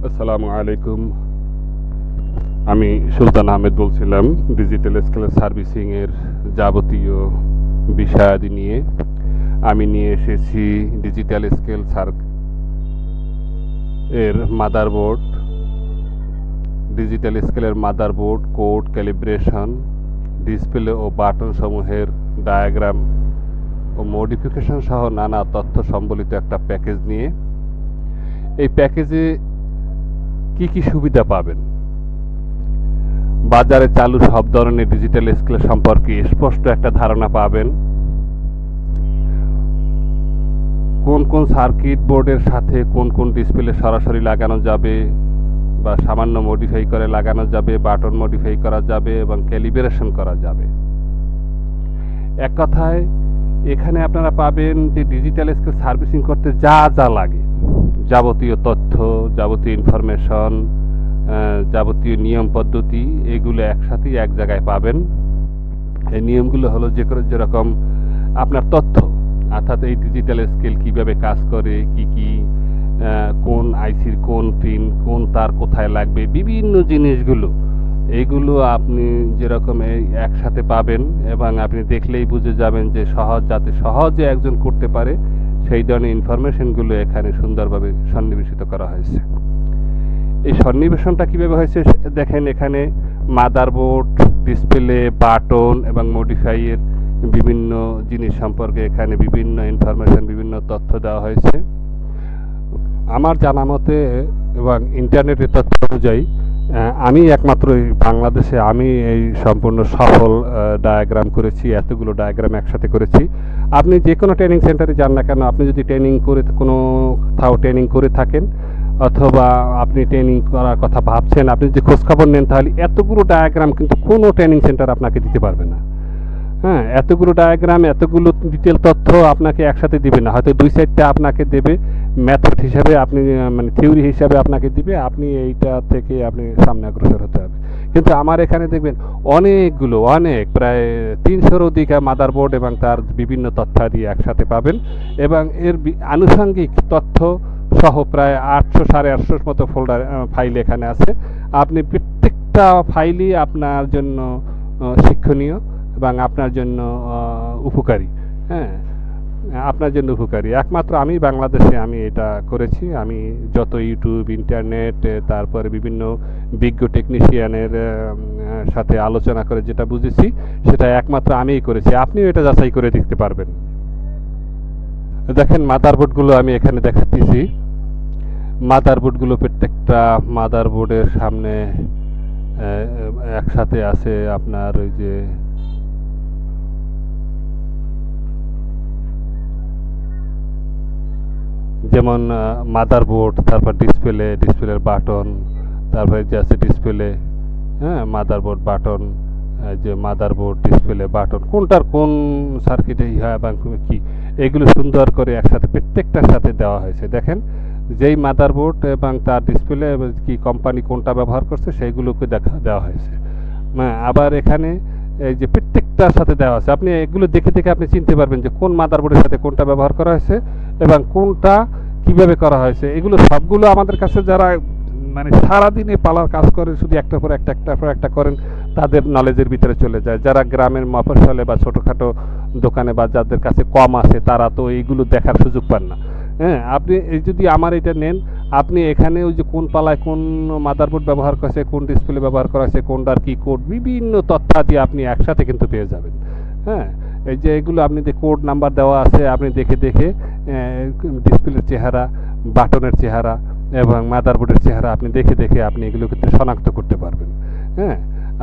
আসসালামু আলাইকুম। আমি সুলতান আহমেদ বলছিলাম ডিজিটাল স্কেল সার্ভিসিং এর যাবতীয় বিষয়াদি নিয়ে। আমি নিয়ে এসেছি ডিজিটাল স্কেল এর মাদারবোর্ড, ডিজিটাল স্কেলের মাদারবোর্ড, কোড, ক্যালিব্রেশন, ডিসপ্লে ও বাটন সমূহের ডায়াগ্রাম ও মডিফিকেশন সহ নানা তথ্য সম্বলিত একটা প্যাকেজ নিয়ে। এই প্যাকেজে কি কি সুবিধা পাবেন, বাজারে চালু সব ধরনের ডিজিটাল স্কেল সম্পর্কে স্পষ্ট একটা ধারণা পাবেন। কোন কোন সার্কিট বোর্ডের সাথে কোন কোন ডিসপ্লে সরাসরি লাগানো যাবে বা সামান্য মডিফাই করে লাগানো যাবে, বাটন মডিফাই করা যাবে এবং ক্যালিব্রেশন করা যাবে। এক কথায় এখানে আপনারা পাবেন যে ডিজিটাল স্কেল সার্ভিসিং করতে যা যা লাগে, যাবতীয় তথ্য, যাবতীয় ইনফরমেশন, যাবতীয় নিয়ম পদ্ধতি, এগুলো একসাথেই এক জায়গায় পাবেন। এই নিয়মগুলো হলো যেরকম আপনার তথ্য, অর্থাৎ এই ডিজিটাল স্কেল কীভাবে কাজ করে, কি কি কোন আইসির কোন পিন, কোন তার কোথায় লাগবে, বিভিন্ন জিনিসগুলো এইগুলো আপনি যেরকম একসাথে পাবেন এবং আপনি দেখলেই বুঝে যাবেন যে যাতে সহজে একজন করতে পারে সেই ধরনের ইনফরমেশনগুলো এখানে সুন্দরভাবে সন্নিবেশিত করা হয়েছে। এই সন্নিবেশনটা কীভাবে হয়েছে দেখেন, এখানে মাদারবোর্ড, ডিসপ্লে, বাটন এবং মডিফাইয়ের বিভিন্ন জিনিস সম্পর্কে এখানে বিভিন্ন ইনফরমেশন, বিভিন্ন তথ্য দেওয়া হয়েছে। আমার জানা মতে এবং ইন্টারনেটের তথ্য অনুযায়ী আমি একমাত্র বাংলাদেশে আমি এই সম্পূর্ণ সফল ডায়াগ্রাম করেছি, এতগুলো ডায়াগ্রাম একসাথে করেছি। আপনি যে কোনো ট্রেনিং সেন্টারে যান না কেন, আপনি যদি ট্রেনিং করে কোথাও ট্রেনিং করে থাকেন অথবা আপনি ট্রেনিং করার কথা ভাবছেন, আপনি যদি খোঁজখবর নেন, তাহলে এতগুলো ডায়াগ্রাম কিন্তু কোনো ট্রেনিং সেন্টার আপনাকে দিতে পারবে না। হ্যাঁ, এতগুলো ডায়াগ্রাম, এতগুলো ডিটেল তথ্য আপনাকে একসাথে দিবে না। হয়তো 2-4টা আপনাকে দেবে মেথড হিসাবে, আপনি মানে থিওরি হিসাবে আপনাকে দিবে, আপনি এইটা থেকে আপনি সামনে অগ্রসর হতে হবে। কিন্তু আমার এখানে দেখবেন অনেক প্রায় 300-র অধিক মাদারবোর্ড এবং তার বিভিন্ন তথ্যাদি একসাথে পাবেন এবং এর আনুষঙ্গিক তথ্য সহ প্রায় 800-850 মতো ফাইল এখানে আছে। আপনি প্রত্যেকটা ফাইলই আপনার জন্য শিক্ষণীয় এবং আপনার জন্য উপকারী। হ্যাঁ, আপনার জন্য উপকারী। একমাত্র আমি বাংলাদেশে আমি এটা করেছি। আমি যত ইউটিউব, ইন্টারনেট, তারপরে বিভিন্ন বিজ্ঞ টেকনিশিয়ানের সাথে আলোচনা করে যেটা বুঝেছি, সেটা একমাত্র আমিই করেছি। আপনিও এটা যাচাই করে দেখতে পারবেন। দেখেন মাদারবোর্ডগুলো আমি এখানে দেখাচ্ছি। মাদারবোর্ডগুলো প্রত্যেকটা মাদারবোর্ডের সামনে একসাথে আছে আপনার ওই যে যেমন মাদারবোর্ড, তারপর ডিসপ্লের বাটন, তারপরে যে আছে ডিসপ্লে, হ্যাঁ, মাদারবোর্ড, বাটন, যে মাদারবোর্ড, ডিসপ্লে, বাটন কোনটার কোন সার্কিটে হয় এবং কি, এগুলো সুন্দর করে একসাথে প্রত্যেকটার সাথে দেওয়া হয়েছে। দেখেন যেই মাদারবোর্ড এবং তার ডিসপ্লে কি কোম্পানি কোনটা ব্যবহার করছে সেইগুলোকে দেওয়া হয়েছে। আবার এখানে এই যে প্রত্যেকটার সাথে দেওয়া আছে, আপনি এগুলো দেখে দেখে আপনি চিনতে পারবেন যে কোন মাদারবোর্ডের সাথে কোনটা ব্যবহার করা হয়েছে এবং কোনটা কিভাবে করা হয়েছে। এগুলো সবগুলো আমাদের কাছে যারা মানে সারাদিনে পালার কাজ করে, শুধু একটার পর একটা করেন, তাদের নলেজের ভিতরে চলে যায়। যারা গ্রামের মফস্বলে বা ছোটোখাটো দোকানে বা যাদের কাছে কম আছে, তারা তো এইগুলো দেখার সুযোগ পান না। হ্যাঁ, আপনি যদি আমার এটা নেন, আপনি এখানে ওই যে কোন পালায় কোন মাদারবোর্ড ব্যবহার করেছে, কোন ডিসপ্লে ব্যবহার করা হয়েছে, কোনটার কি কোড, বিভিন্ন তথ্যাদি আপনি একসাথে কিন্তু পেয়ে যাবেন। হ্যাঁ, এই যে এগুলো আপনি যে কোড নাম্বার দেওয়া আছে, আপনি দেখে দেখে ডিসপ্লের চেহারা, বাটনের চেহারা এবং মাদারবোর্ডের চেহারা আপনি দেখে দেখে আপনি এগুলো কিন্তু শনাক্ত করতে পারবেন। হ্যাঁ,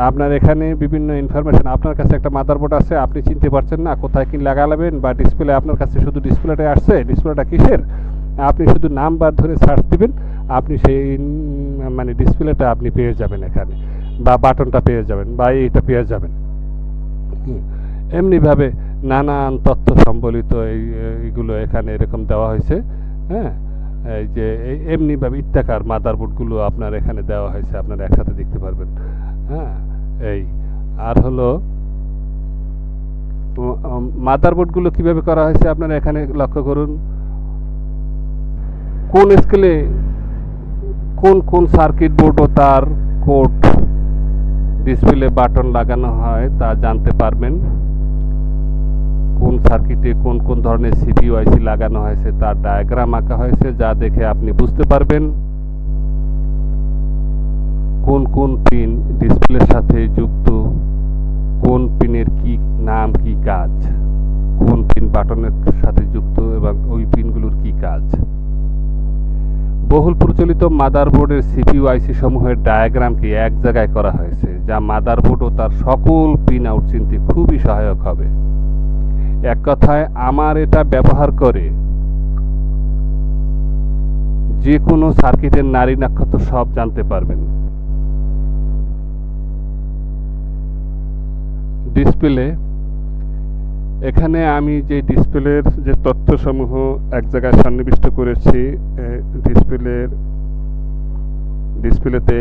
আপনার এখানে বিভিন্ন ইনফরমেশন, আপনার কাছে একটা মাদারবোর্ড আছে, আপনি চিনতে পারছেন না কোথায় কি লাগাবেন, বা ডিসপ্লে আপনার কাছে শুধু ডিসপ্লেটা আসছে, ডিসপ্লেটা কিসের, আপনি শুধু নাম্বার ধরে সার্চ দিবেন, আপনি সেই মানে ডিসপ্লেটা আপনি পেয়ে যাবেন এখানে, বা বাটনটা পেয়ে যাবেন, বা এইটা পেয়ে যাবেন। এমনিভাবে নানান তথ্য সম্বলিত এইগুলো এখানে এরকম দেওয়া হয়েছে। হ্যাঁ, এই যে এমনিভাবে ইত্যাকার মাদারবোর্ডগুলো আপনার এখানে দেওয়া হয়েছে, আপনারা একসাথে দেখতে পারবেন। হ্যাঁ, এই আর হলো মাদারবোর্ডগুলো কিভাবে করা হয়েছে আপনারা এখানে লক্ষ্য করুন। কোন স্কেলে কোন কোন সার্কিট বোর্ড ও তার কোড ডিসপ্লে বাটন লাগানো হয় তা জানতে পারবেন। কোন সার্কিটে কোন কোন ধরনের সিপিইউ আইসি লাগানো হয়েছে তার ডায়াগ্রাম আঁকা হয়েছে, যা দেখে আপনি বুঝতে পারবেন কোন কোন পিন ডিসপ্লের সাথে যুক্ত, কোন পিনের কি নাম, কি কাজ, কোন পিন বাটনের সাথে যুক্ত এবং ওই পিনগুলোর কি কাজ। বহুল প্রচলিত মাদারবোর্ডের সিপিইউ আইসি সমূহের ডায়াগ্রামকে এক জায়গায় করা হয়েছে, যা মাদারবোর্ড ও তার সকল পিন আউট চিনতে খুবই সহায়ক হবে। এক কথায়, আমার এটা ব্যবহার করে যে কোনো সার্কিটের নারী নক্ষত্র সব জানতে পারবেন। ডিসপ্লে, এখানে আমি যে ডিসপ্লের যে তথ্যসমূহ এক জায়গায় সন্নিবিষ্ট করেছি, ডিসপ্লেতে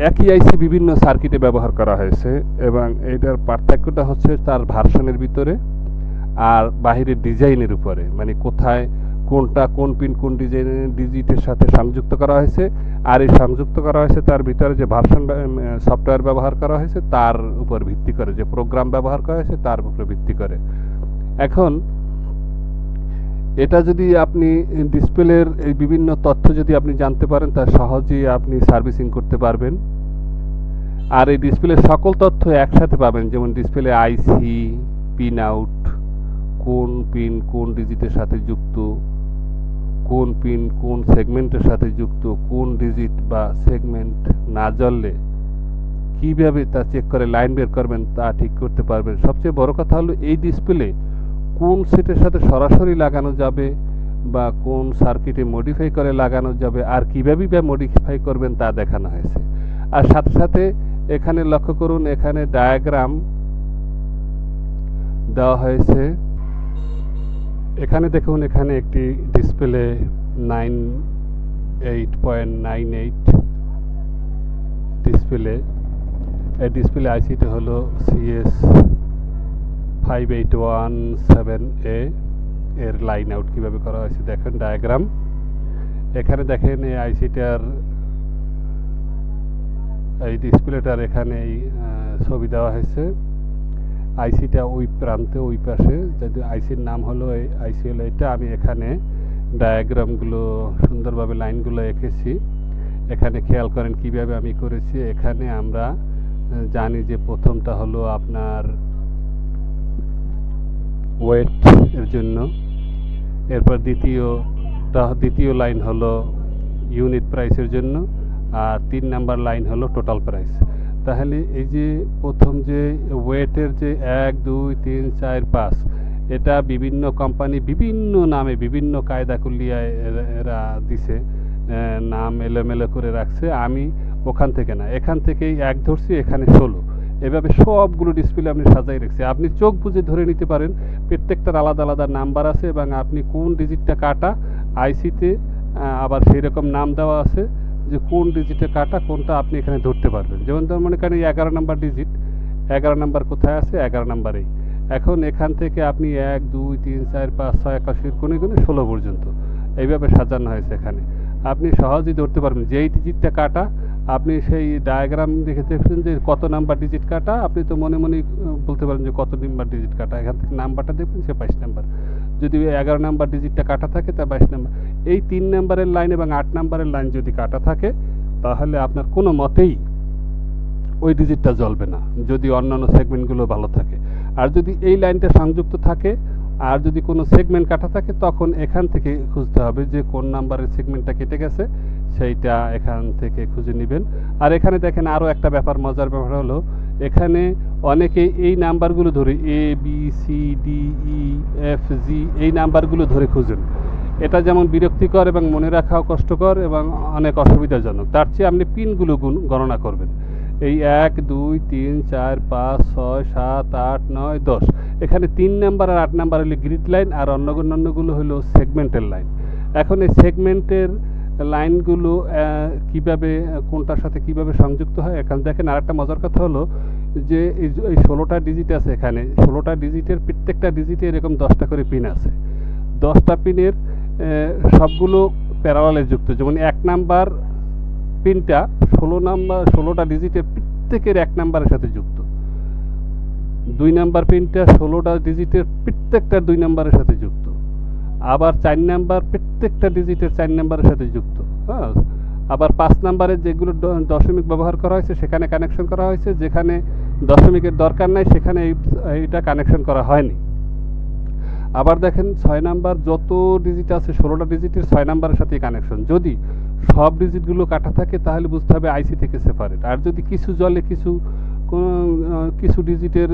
একই আইসি বিভিন্ন সার্কিটে ব্যবহার করা হয়েছে এবং এইটার পার্থক্যটা হচ্ছে তার ভার্সনের ভিতরে আর বাহিরের ডিজাইনের উপরে, মানে কোথায় কোনটা কোন পিন কোন ডিজিটের সাথে সংযুক্ত করা হয়েছে, আর এই সংযুক্ত করা হয়েছে তার ভিতরে যে ভার্সন সফটওয়্যার ব্যবহার করা হয়েছে তার উপর ভিত্তি করে, যে প্রোগ্রাম ব্যবহার করা হয়েছে তার উপর ভিত্তি করে। এখন এটা যদি আপনি ডিসপ্লের এই বিভিন্ন তথ্য যদি আপনি জানতে পারেন, তা সহজেই আপনি সার্ভিসিং করতে পারবেন। আর এই ডিসপ্লের সকল তথ্য একসাথে পাবেন, যেমন ডিসপ্লে আইসি, পিন আউট, কোন পিন কোন ডিজিটের সাথে যুক্ত, কোন পিন কোন সেগমেন্টের সাথে যুক্ত, কোন ডিজিট বা সেগমেন্ট না জ্বললে কীভাবে তা চেক করে লাইন বের করবেন তা ঠিক করতে পারবেন। সবচেয়ে বড় কথা হলো এই ডিসপ্লে কোন সেটের সাথে সরাসরি লাগানো যাবে বা কোন সার্কিটে মডিফাই করে লাগানো যাবে আর কীভাবেই বা মডিফাই করবেন তা দেখানো হয়েছে। আর সাথে সাথে এখানে লক্ষ্য করুন, এখানে ডায়াগ্রাম দেওয়া হয়েছে। এখানে দেখুন, এখানে একটি ডিসপ্লে 98.98 ডিসপ্লে, এই ডিসপ্লে আইসিটি হলো CS5817A। এর লাইন আউট কীভাবে করা হয়েছে দেখেন ডায়াগ্রাম। এখানে দেখেন এই আইসিটার এই ডিসপ্লেটার এখানে ছবি দেওয়া হয়েছে। আইসিটা ওই প্রান্তে ওই পাশে, যদি আইসির নাম হলো এই আইসি হলো এটা। আমি এখানে ডায়াগ্রামগুলো সুন্দরভাবে লাইনগুলো এঁকেছি। এখানে খেয়াল করেন কিভাবে আমি করেছি। এখানে আমরা জানি যে প্রথমটা হলো আপনার ওয়েট এর জন্য, এরপর দ্বিতীয় লাইন হলো ইউনিট প্রাইসের জন্য, আর 3 নাম্বার লাইন হলো টোটাল প্রাইস। তাহলে এই যে প্রথম যে ওয়েটের যে 1 2 3 4 5, এটা বিভিন্ন কোম্পানি বিভিন্ন নামে বিভিন্ন কায়দা কুলিয়ায় এরা দিছে, নাম এলোমেলো করে রাখছে। আমি ওখান থেকে না, এখান থেকেই 1 ধরছি, এখানে 16। এভাবে সবগুলো ডিসপ্লে আপনি সাজাই রাখছি। আপনি চোখ বুঝে ধরে নিতে পারেন প্রত্যেকটার আলাদা আলাদা নাম্বার আছে এবং আপনি কোন ডিজিটটা কাটা আইসিতে আবার সেই রকম নাম দেওয়া আছে যে কোন ডিজিটে কাটা কোনটা আপনি এখানে ধরতে পারবেন। যেমন ধর মনে করেন 11 নাম্বার ডিজিট, 11 নাম্বার কোথায় আছে, 11 নাম্বারেই। এখন এখান থেকে আপনি 1 2 3 4 5 6 81 কোণে কোণে 16 পর্যন্ত এইভাবে সাজানো হয়েছে। এখানে আপনি সহজেই ধরতে পারবেন যেই ডিজিটটা কাটা, আপনি সেই ডায়াগ্রাম দেখে দেখছেন যে কত নাম্বার ডিজিট কাটা, আপনি তো মনে মনেই বলতে পারেন যে কত নাম্বার ডিজিট কাটা। এখান থেকে নাম্বারটা দেখবেন সে 22 নাম্বার। যদি 11 নাম্বার ডিজিটটা কাটা থাকে তা 22 নাম্বার। এই 3 নাম্বারের লাইন এবং 8 নাম্বারের লাইন যদি কাটা থাকে তাহলে আপনার কোনো মতেই ওই ডিজিটটা জ্বলবে না, যদি অন্যান্য সেগমেন্টগুলো ভালো থাকে। আর যদি এই লাইনটা সংযুক্ত থাকে আর যদি কোনো সেগমেন্ট কাটা থাকে, তখন এখান থেকে খুঁজতে হবে যে কোন নাম্বারের সেগমেন্টটা কেটে গেছে, সেইটা এখান থেকে খুঁজে নেবেন। আর এখানে দেখেন আরও একটা ব্যাপার, মজার ব্যাপার হলো এখানে অনেকে এই নাম্বারগুলো ধরে ABCDEFG এই নাম্বারগুলো ধরে খুঁজেন। এটা যেমন বিরক্তিকর এবং মনে রাখাও কষ্টকর এবং অনেক অসুবিধাজনক। তার চেয়ে আপনি পিনগুলো গণনা করবেন। এই 1 2 3 4 5 6 7 8 9 10, এখানে 3 নাম্বার আর 8 নাম্বার হলো গ্রিড লাইন, আর অন্যগুলো হলো সেগমেন্টের লাইন। এখন এই সেগমেন্টের লাইনগুলো কিভাবে কোনটার সাথে কিভাবে সংযুক্ত হয়, এখানে দেখেন। আরেকটা মজার কথা হলো যে এই 16টা ডিজিট আছে, এখানে 16টা ডিজিটের প্রত্যেকটা ডিজিটে এরকম 10টা করে পিন আছে। 10টা পিনের সবগুলো প্যারালালে যুক্ত। যেমন 1 নাম্বার পিনটা 16টা ডিজিটের প্রত্যেকের 1 নাম্বারের সাথে যুক্ত। 2 নাম্বার পিনটা 16টা ডিজিটের প্রত্যেকটা 2 নাম্বারের সাথে যুক্ত। আবার 4 নাম্বার প্রত্যেকটা ডিজিটের 4 নাম্বারের সাথে যুক্ত। হ্যাঁ, আবার 5 নাম্বারের যেগুলো দশমিক ব্যবহার করা হয়েছে সেখানে কানেকশন করা হয়েছে, যেখানে দশমিকের দরকার নাই সেখানে এইটা কানেকশন করা হয়নি। আবার দেখেন 6 নাম্বার যত ডিজিট আছে 16টা ডিজিটের 6 নাম্বারের সাথে কানেকশন। যদি সব ডিজিটগুলো কাটা থাকে তাহলে বুঝতে হবে আইসি থেকে সেপারেট। আর যদি কিছু জ্বলে কিছু ডিজিটের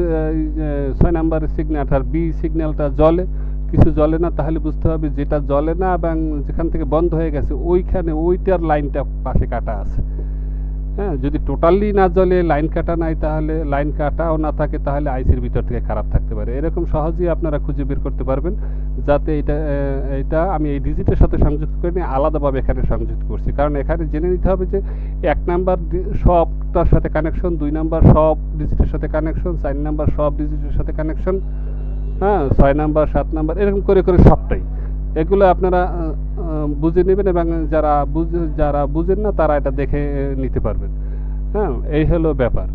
6 নাম্বারের সিগন্যাল বি সিগন্যালটা জ্বলে, কিছু জ্বলে না, তাহলে বুঝতে হবে যেটা জ্বলে না এবং যেখান থেকে বন্ধ হয়ে গেছে ওইখানে ওইটার লাইনটা পাশে কাটা আছে। হ্যাঁ, যদি টোটালি না জ্বলে লাইন কাটা নাই, তাহলে লাইন কাটাও না থাকে তাহলে আইসির ভিতর থেকে খারাপ থাকতে পারে। এরকম সহজেই আপনারা খুঁজে বের করতে পারবেন। যাতে এটা আমি এই ডিজিটের সাথে সংযুক্ত করে নিয়ে আলাদাভাবে এখানে সংযুক্ত করছি, কারণ এখানে জেনে নিতে হবে যে 1 নাম্বার সবটার সাথে কানেকশন, 2 নাম্বার সব ডিজিটের সাথে কানেকশন, 4 নাম্বার সব ডিজিটের সাথে কানেকশন, হ্যাঁ 6 নাম্বার 7 নাম্বার এরকম করে করে সবটাই। এগুলো আপনারা বুঝে নেবেন এবং যারা বুঝেন না তারা এটা দেখে নিতে পারবেন। হ্যাঁ, এই হলো ব্যাপার।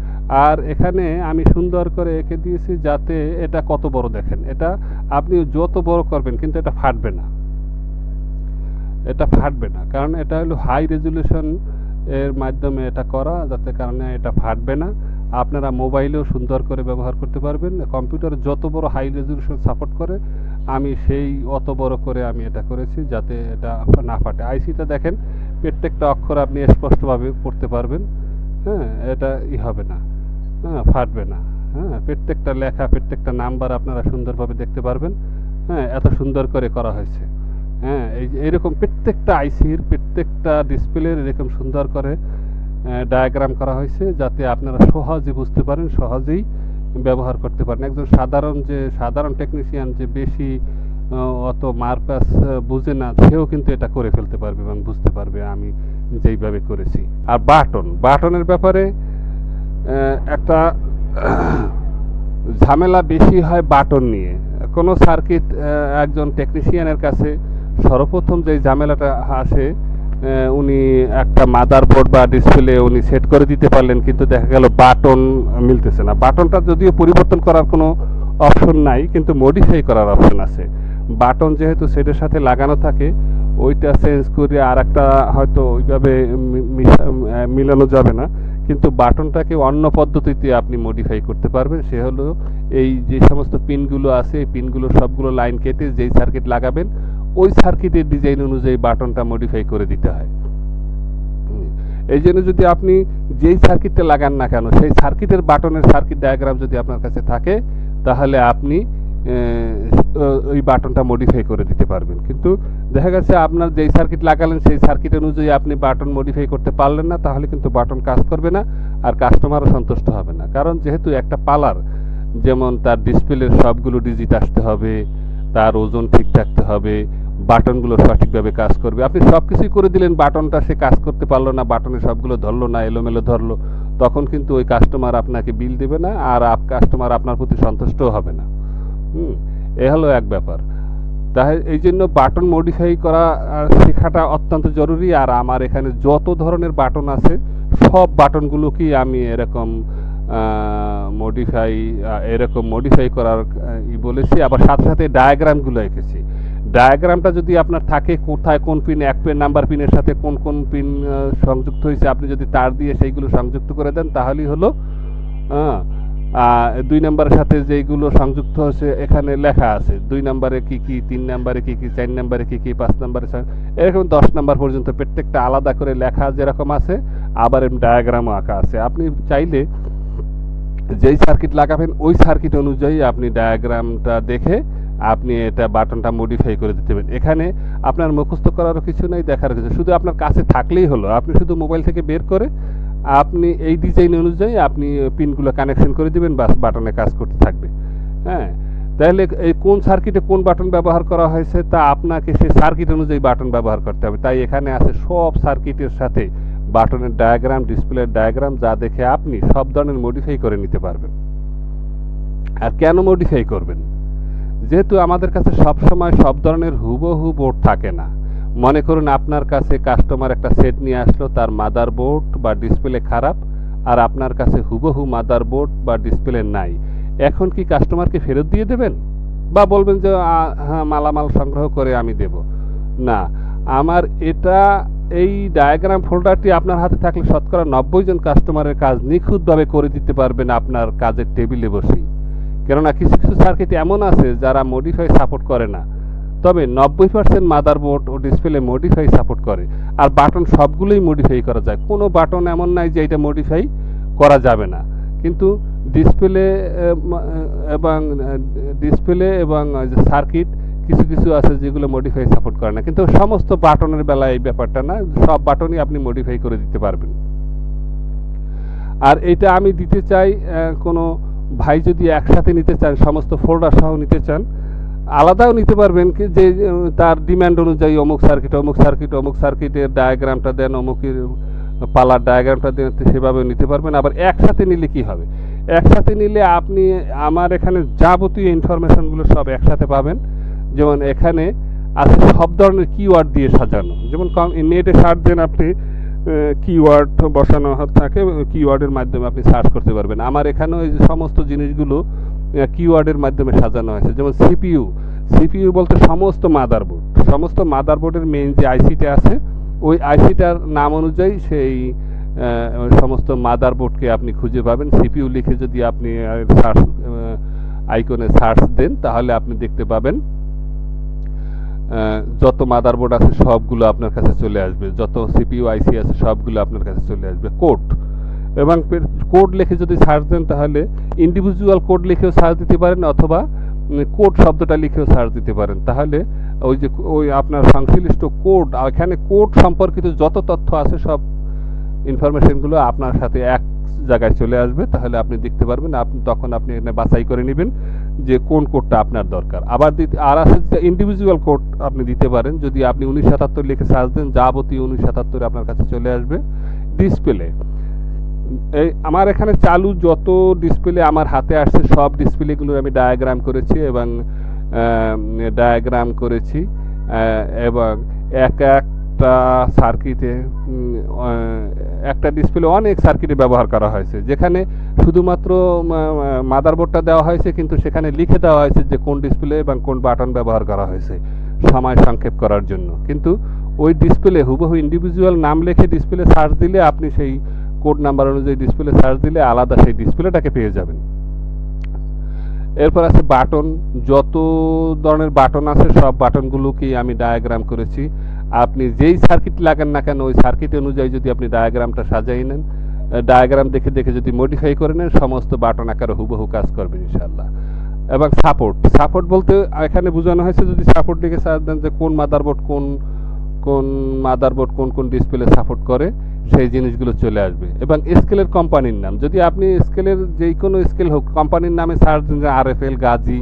আর এখানে আমি সুন্দর করে এঁকে দিয়েছি যাতে এটা কত বড় দেখেন। এটা আপনি যত বড় করবেন কিন্তু এটা ফাটবে না, এটা ফাটবে না, কারণ এটা হলো হাই রেজুলেশন এর মাধ্যমে এটা করা, যাতে কারণে এটা ফাটবে না। আপনারা মোবাইলেও সুন্দর করে ব্যবহার করতে পারবেন। কম্পিউটারে যত বড় হাই রেজুলেশন সাপোর্ট করে আমি সেই অত বড় করে আমি এটা করেছি যাতে এটা না ফাটে। আইসিটা দেখেন প্রত্যেকটা অক্ষর আপনি স্পষ্টভাবে পড়তে পারবেন। হ্যাঁ, এটা হবে না, হ্যাঁ ফাটবে না। হ্যাঁ, প্রত্যেকটা লেখা প্রত্যেকটা নাম্বার আপনারা সুন্দরভাবে দেখতে পারবেন। হ্যাঁ, এত সুন্দর করে করা হয়েছে। হ্যাঁ, এইরকম প্রত্যেকটা আইসির প্রত্যেকটা ডিসপ্লের এরকম সুন্দর করে ডায়াগ্রাম করা হয়েছে যাতে আপনারা সহজে বুঝতে পারেন, সহজেই ব্যবহার করতে পারেন। একজন সাধারণ টেকনিশিয়ান যে বেশি অত মারপ্যাচ বুঝে না, সেও কিন্তু এটা করে ফেলতে পারবে এবং বুঝতে পারবে আমি যেইভাবে করেছি। আর বাটনের ব্যাপারে একটা ঝামেলা বেশি হয় বাটন নিয়ে। কোনো সার্কিট একজন টেকনিশিয়ানের কাছে সর্বপ্রথম যে ঝামেলাটা আসে, উনি একটা মাদারবোর্ড বা ডিসপ্লে উনি সেট করে দিতে পারলেন, কিন্তু দেখা গেল বাটন মিলতেছে না। বাটনটা যদিও পরিবর্তন করার কোনো অপশন নাই, কিন্তু মডিফাই করার অপশন আছে। বাটন যেহেতু সেটের সাথে লাগানো থাকে, ওইটা চেঞ্জ করে আর একটা হয়তো ওইভাবে মিলানো যাবে না, কিন্তু বাটনটাকে অন্য পদ্ধতিতে আপনি মডিফাই করতে পারবেন। সে হলো এই যে সমস্ত পিনগুলো আছে, এই পিনগুলো সবগুলো লাইন কেটে যেই সার্কিট লাগাবেন ওই সার্কিটের ডিজাইন অনুযায়ী বাটনটা মডিফাই করে দিতে হয়। এই জন্য যদি আপনি যেই সার্কিটটা লাগান না কেন, সেই সার্কিটের বাটনের সার্কিট ডায়াগ্রাম যদি আপনার কাছে থাকে, তাহলে আপনি ওই বাটনটা মডিফাই করে দিতে পারবেন। কিন্তু দেখা গেছে আপনার যেই সার্কিট লাগালেন সেই সার্কিট অনুযায়ী আপনি বাটন মডিফাই করতে পারলেন না, তাহলে কিন্তু বাটন কাজ করবে না আর কাস্টমারও সন্তুষ্ট হবে না। কারণ যেহেতু একটা পালার, যেমন তার ডিসপ্লের সবগুলো ডিজিট আসতে হবে, তার ওজন ঠিক থাকতে হবে, বাটনগুলো সঠিকভাবে কাজ করবে। আপনি সব কিছুই করে দিলেন, বাটনটা সে কাজ করতে পারলো না, বাটনে সবগুলো ধরলো না, এলোমেলো ধরলো, তখন কিন্তু ওই কাস্টমার আপনাকে বিল দেবে না আর কাস্টমার আপনার প্রতি সন্তুষ্টও হবে না। এ হলো এক ব্যাপার। তাই এই জন্য বাটন মডিফাই করা শেখাটা অত্যন্ত জরুরি। আর আমার এখানে যত ধরনের বাটন আছে সব বাটনগুলোকেই আমি এরকম মডিফাই করার বলেছি। আবার সাথে সাথে ডায়াগ্রামগুলো এঁকেছি। ডায়াগ্রামটা যদি আপনার থাকে, কোথায় কোন পিন, এক পিন নাম্বার পিনের সাথে কোন কোন পিন সংযুক্ত হয়েছে, আপনি যদি তার দিয়ে সেইগুলো সংযুক্ত করে দেন তাহলেই হলো। 2 নাম্বারের সাথে যেইগুলো সংযুক্ত হয়েছে এখানে লেখা আছে 2 নাম্বারে কি কি, 3 নাম্বারে কি কি, 4 নাম্বারে কি কি, 5 নাম্বারে এরকম 10 নাম্বার পর্যন্ত প্রত্যেকটা আলাদা করে লেখা যেরকম আছে, আবার ডায়াগ্রামও আঁকা আছে। আপনি চাইলে যেই সার্কিট লাগাবেন ওই সার্কিট অনুযায়ী আপনি ডায়াগ্রামটা দেখে আপনি এটা বাটনটা মডিফাই করে দিতে পারেন। এখানে আপনার মুখস্থ করারও কিছু নেই, দেখার কিছু, শুধু আপনার কাছে থাকলেই হলো। আপনি শুধু মোবাইল থেকে বের করে আপনি এই ডিজাইন অনুযায়ী আপনি পিনগুলো কানেকশন করে দিবেন, বাস বাটনে কাজ করতে থাকবে। হ্যাঁ, তাহলে এই কোন সার্কিটে কোন বাটন ব্যবহার করা হয়েছে তা আপনাকে সেই সার্কিট অনুযায়ী বাটন ব্যবহার করতে হবে। তাই এখানে আছে সব সার্কিটের সাথে বাটনের ডায়াগ্রাম, ডিসপ্লের ডায়াগ্রাম, যা দেখে আপনি সব ধরনের মডিফাই করে নিতে পারবেন। আর কেন মডিফাই করবেন? যেহেতু আমাদের কাছে সব সময় সব ধরনের হুবহু বোর্ড থাকে না, মনে করুন আপনার কাছে কাস্টমার একটা সেট নিয়ে আসলো, তার মাদারবোর্ড বা ডিসপ্লে খারাপ, আর আপনার কাছে হুবহু মাদারবোর্ড বা ডিসপ্লে নাই। এখন কি কাস্টমারকে ফেরত দিয়ে দেবেন, বা বলবেন যে হ্যাঁ মালামাল সংগ্রহ করে আমি দেব? না, আমার এটা এই ডায়াগ্রাম ফোল্ডারটি আপনার হাতে থাকলে শতকরা 90 জন কাস্টমারের কাজ নিখুঁতভাবে করে দিতে পারবেন আপনার কাজের টেবিলে বসেই। কেননা কিছু কিছু সার্কিট এমন আছে যারা মডিফাই সাপোর্ট করে না, তবে 90% মাদারবোর্ড ও ডিসপ্লে মডিফাই সাপোর্ট করে। আর বাটন সবগুলোই মডিফাই করা যায়, কোনো বাটন এমন নাই যে এটা মডিফাই করা যাবে না। কিন্তু ডিসপ্লে এবং সার্কিট কিছু কিছু আছে যেগুলো মডিফাই সাপোর্ট করে না, কিন্তু সমস্ত বাটনের বেলায় এই ব্যাপারটা না, সব বাটনই আপনি মডিফাই করে দিতে পারবেন। আর এটা আমি দিতে চাই, কোনো ভাই যদি একসাথে নিতে চান, সমস্ত ফোল্ডার সহ নিতে চান, আলাদাও নিতে পারবেন, কি যে তার ডিমান্ড অনুযায়ী অমুক সার্কিটের ডায়াগ্রামটা দেন, অমুকের পালার ডায়াগ্রামটা দেন, সেভাবে নিতে পারবেন। আবার একসাথে নিলে কি হবে, একসাথে নিলে আপনি আমার এখানে যাবতীয় ইনফরমেশনগুলো সব একসাথে পাবেন। যেমন এখানে আছে সব ধরনের কিওয়ার্ড দিয়ে সাজানো, যেমন নেটে সার্চ দেন আপনি, কিওয়ার্ড বসানো থাকে, কিওয়ার্ডের মাধ্যমে আপনি সার্চ করতে পারবেন। আমার এখানেও এই সমস্ত জিনিসগুলো কিওয়ার্ডের মাধ্যমে সাজানো হয়েছে। যেমন সিপিইউ বলতে সমস্ত মাদারবোর্ডের মেইন যে আইসিটা আছে, ওই আইসিটার নাম অনুযায়ী সেই সমস্ত মাদারবোর্ডকে আপনি খুঁজে পাবেন। সিপিইউ লিখে যদি আপনি সার্চ আইকনে সার্চ দেন, তাহলে আপনি দেখতে পাবেন যত মাদারবোর্ড আছে সবগুলো আপনার কাছে চলে আসবে, যত সিপিইউ আইসি আছে সবগুলো আপনার কাছে চলে আসবে। এবং কোড লিখে যদি সার্চ দেন, তাহলে ইন্ডিভিজুয়াল কোড লিখেও সার্চ দিতে পারেন, অথবা কোড শব্দটা লিখেও সার্চ দিতে পারেন। তাহলে ওই আপনার সংশ্লিষ্ট কোড, এখানে কোড সম্পর্কিত যত তথ্য আছে সব ইনফরমেশনগুলো আপনার সাথে এক জায়গায় চলে আসবে। তাহলে আপনি দেখতে পারবেন, তখন আপনি এখানে বাছাই করে নেবেন যে কোন কোডটা আপনার দরকার। আবার আর আছে ইন্ডিভিজুয়াল কোড আপনি দিতে পারেন। যদি আপনি 1977 লিখে সার্চ দেন, যাবতীয় 1977 আপনার কাছে চলে আসবে। ডিসপ্লে, এই আমার এখানে চালু যত ডিসপ্লে আমার হাতে আসছে সব ডিসপ্লেগুলো আমি ডায়াগ্রাম করেছি এবং একটা সার্কিটে একটা ডিসপ্লে অনেক সার্কিটে ব্যবহার করা হয়েছে, যেখানে শুধুমাত্র মাদারবোর্ডটা দেওয়া হয়েছে, কিন্তু সেখানে লিখে দেওয়া হয়েছে যে কোন ডিসপ্লে এবং কোন বাটন ব্যবহার করা হয়েছে সময় সংক্ষেপ করার জন্য। কিন্তু ওই ডিসপ্লে হুবহু ইন্ডিভিজুয়াল নাম লিখে ডিসপ্লে সার্চ দিলে, আপনি সেই কোড নাম্বার অনুযায়ী ডিসপ্লে সার্চ দিলে আলাদা সেই ডিসপ্লেটাকে পেয়ে যাবেন। এরপর আছে বাটন, যত ধরনের বাটন আছে সব বাটনগুলোকেই আমি ডায়াগ্রাম করেছি। আপনি যেই সার্কিট লাগান না কেন, ওই সার্কিট অনুযায়ী যদি আপনি ডায়াগ্রামটা সাজাই নেন, ডায়াগ্রাম দেখে দেখে যদি মডিফাই করে নেন, সমস্ত বাটন আকারে হুবহু কাজ করবে ইনশাআল্লাহ। এবং সাপোর্ট বলতে এখানে বোঝানো হয়েছে, যদি সাপোর্ট লিখে সার্চ দেন যে কোন মাদারবোর্ড কোন ডিসপ্লে সাপোর্ট করে, সেই জিনিসগুলো চলে আসবে। এবং স্কেলের কোম্পানির নাম, যদি আপনি স্কেলের যেই কোনো স্কেল হোক, কোম্পানির নামে সার্চ দেন, RFL, গাজী,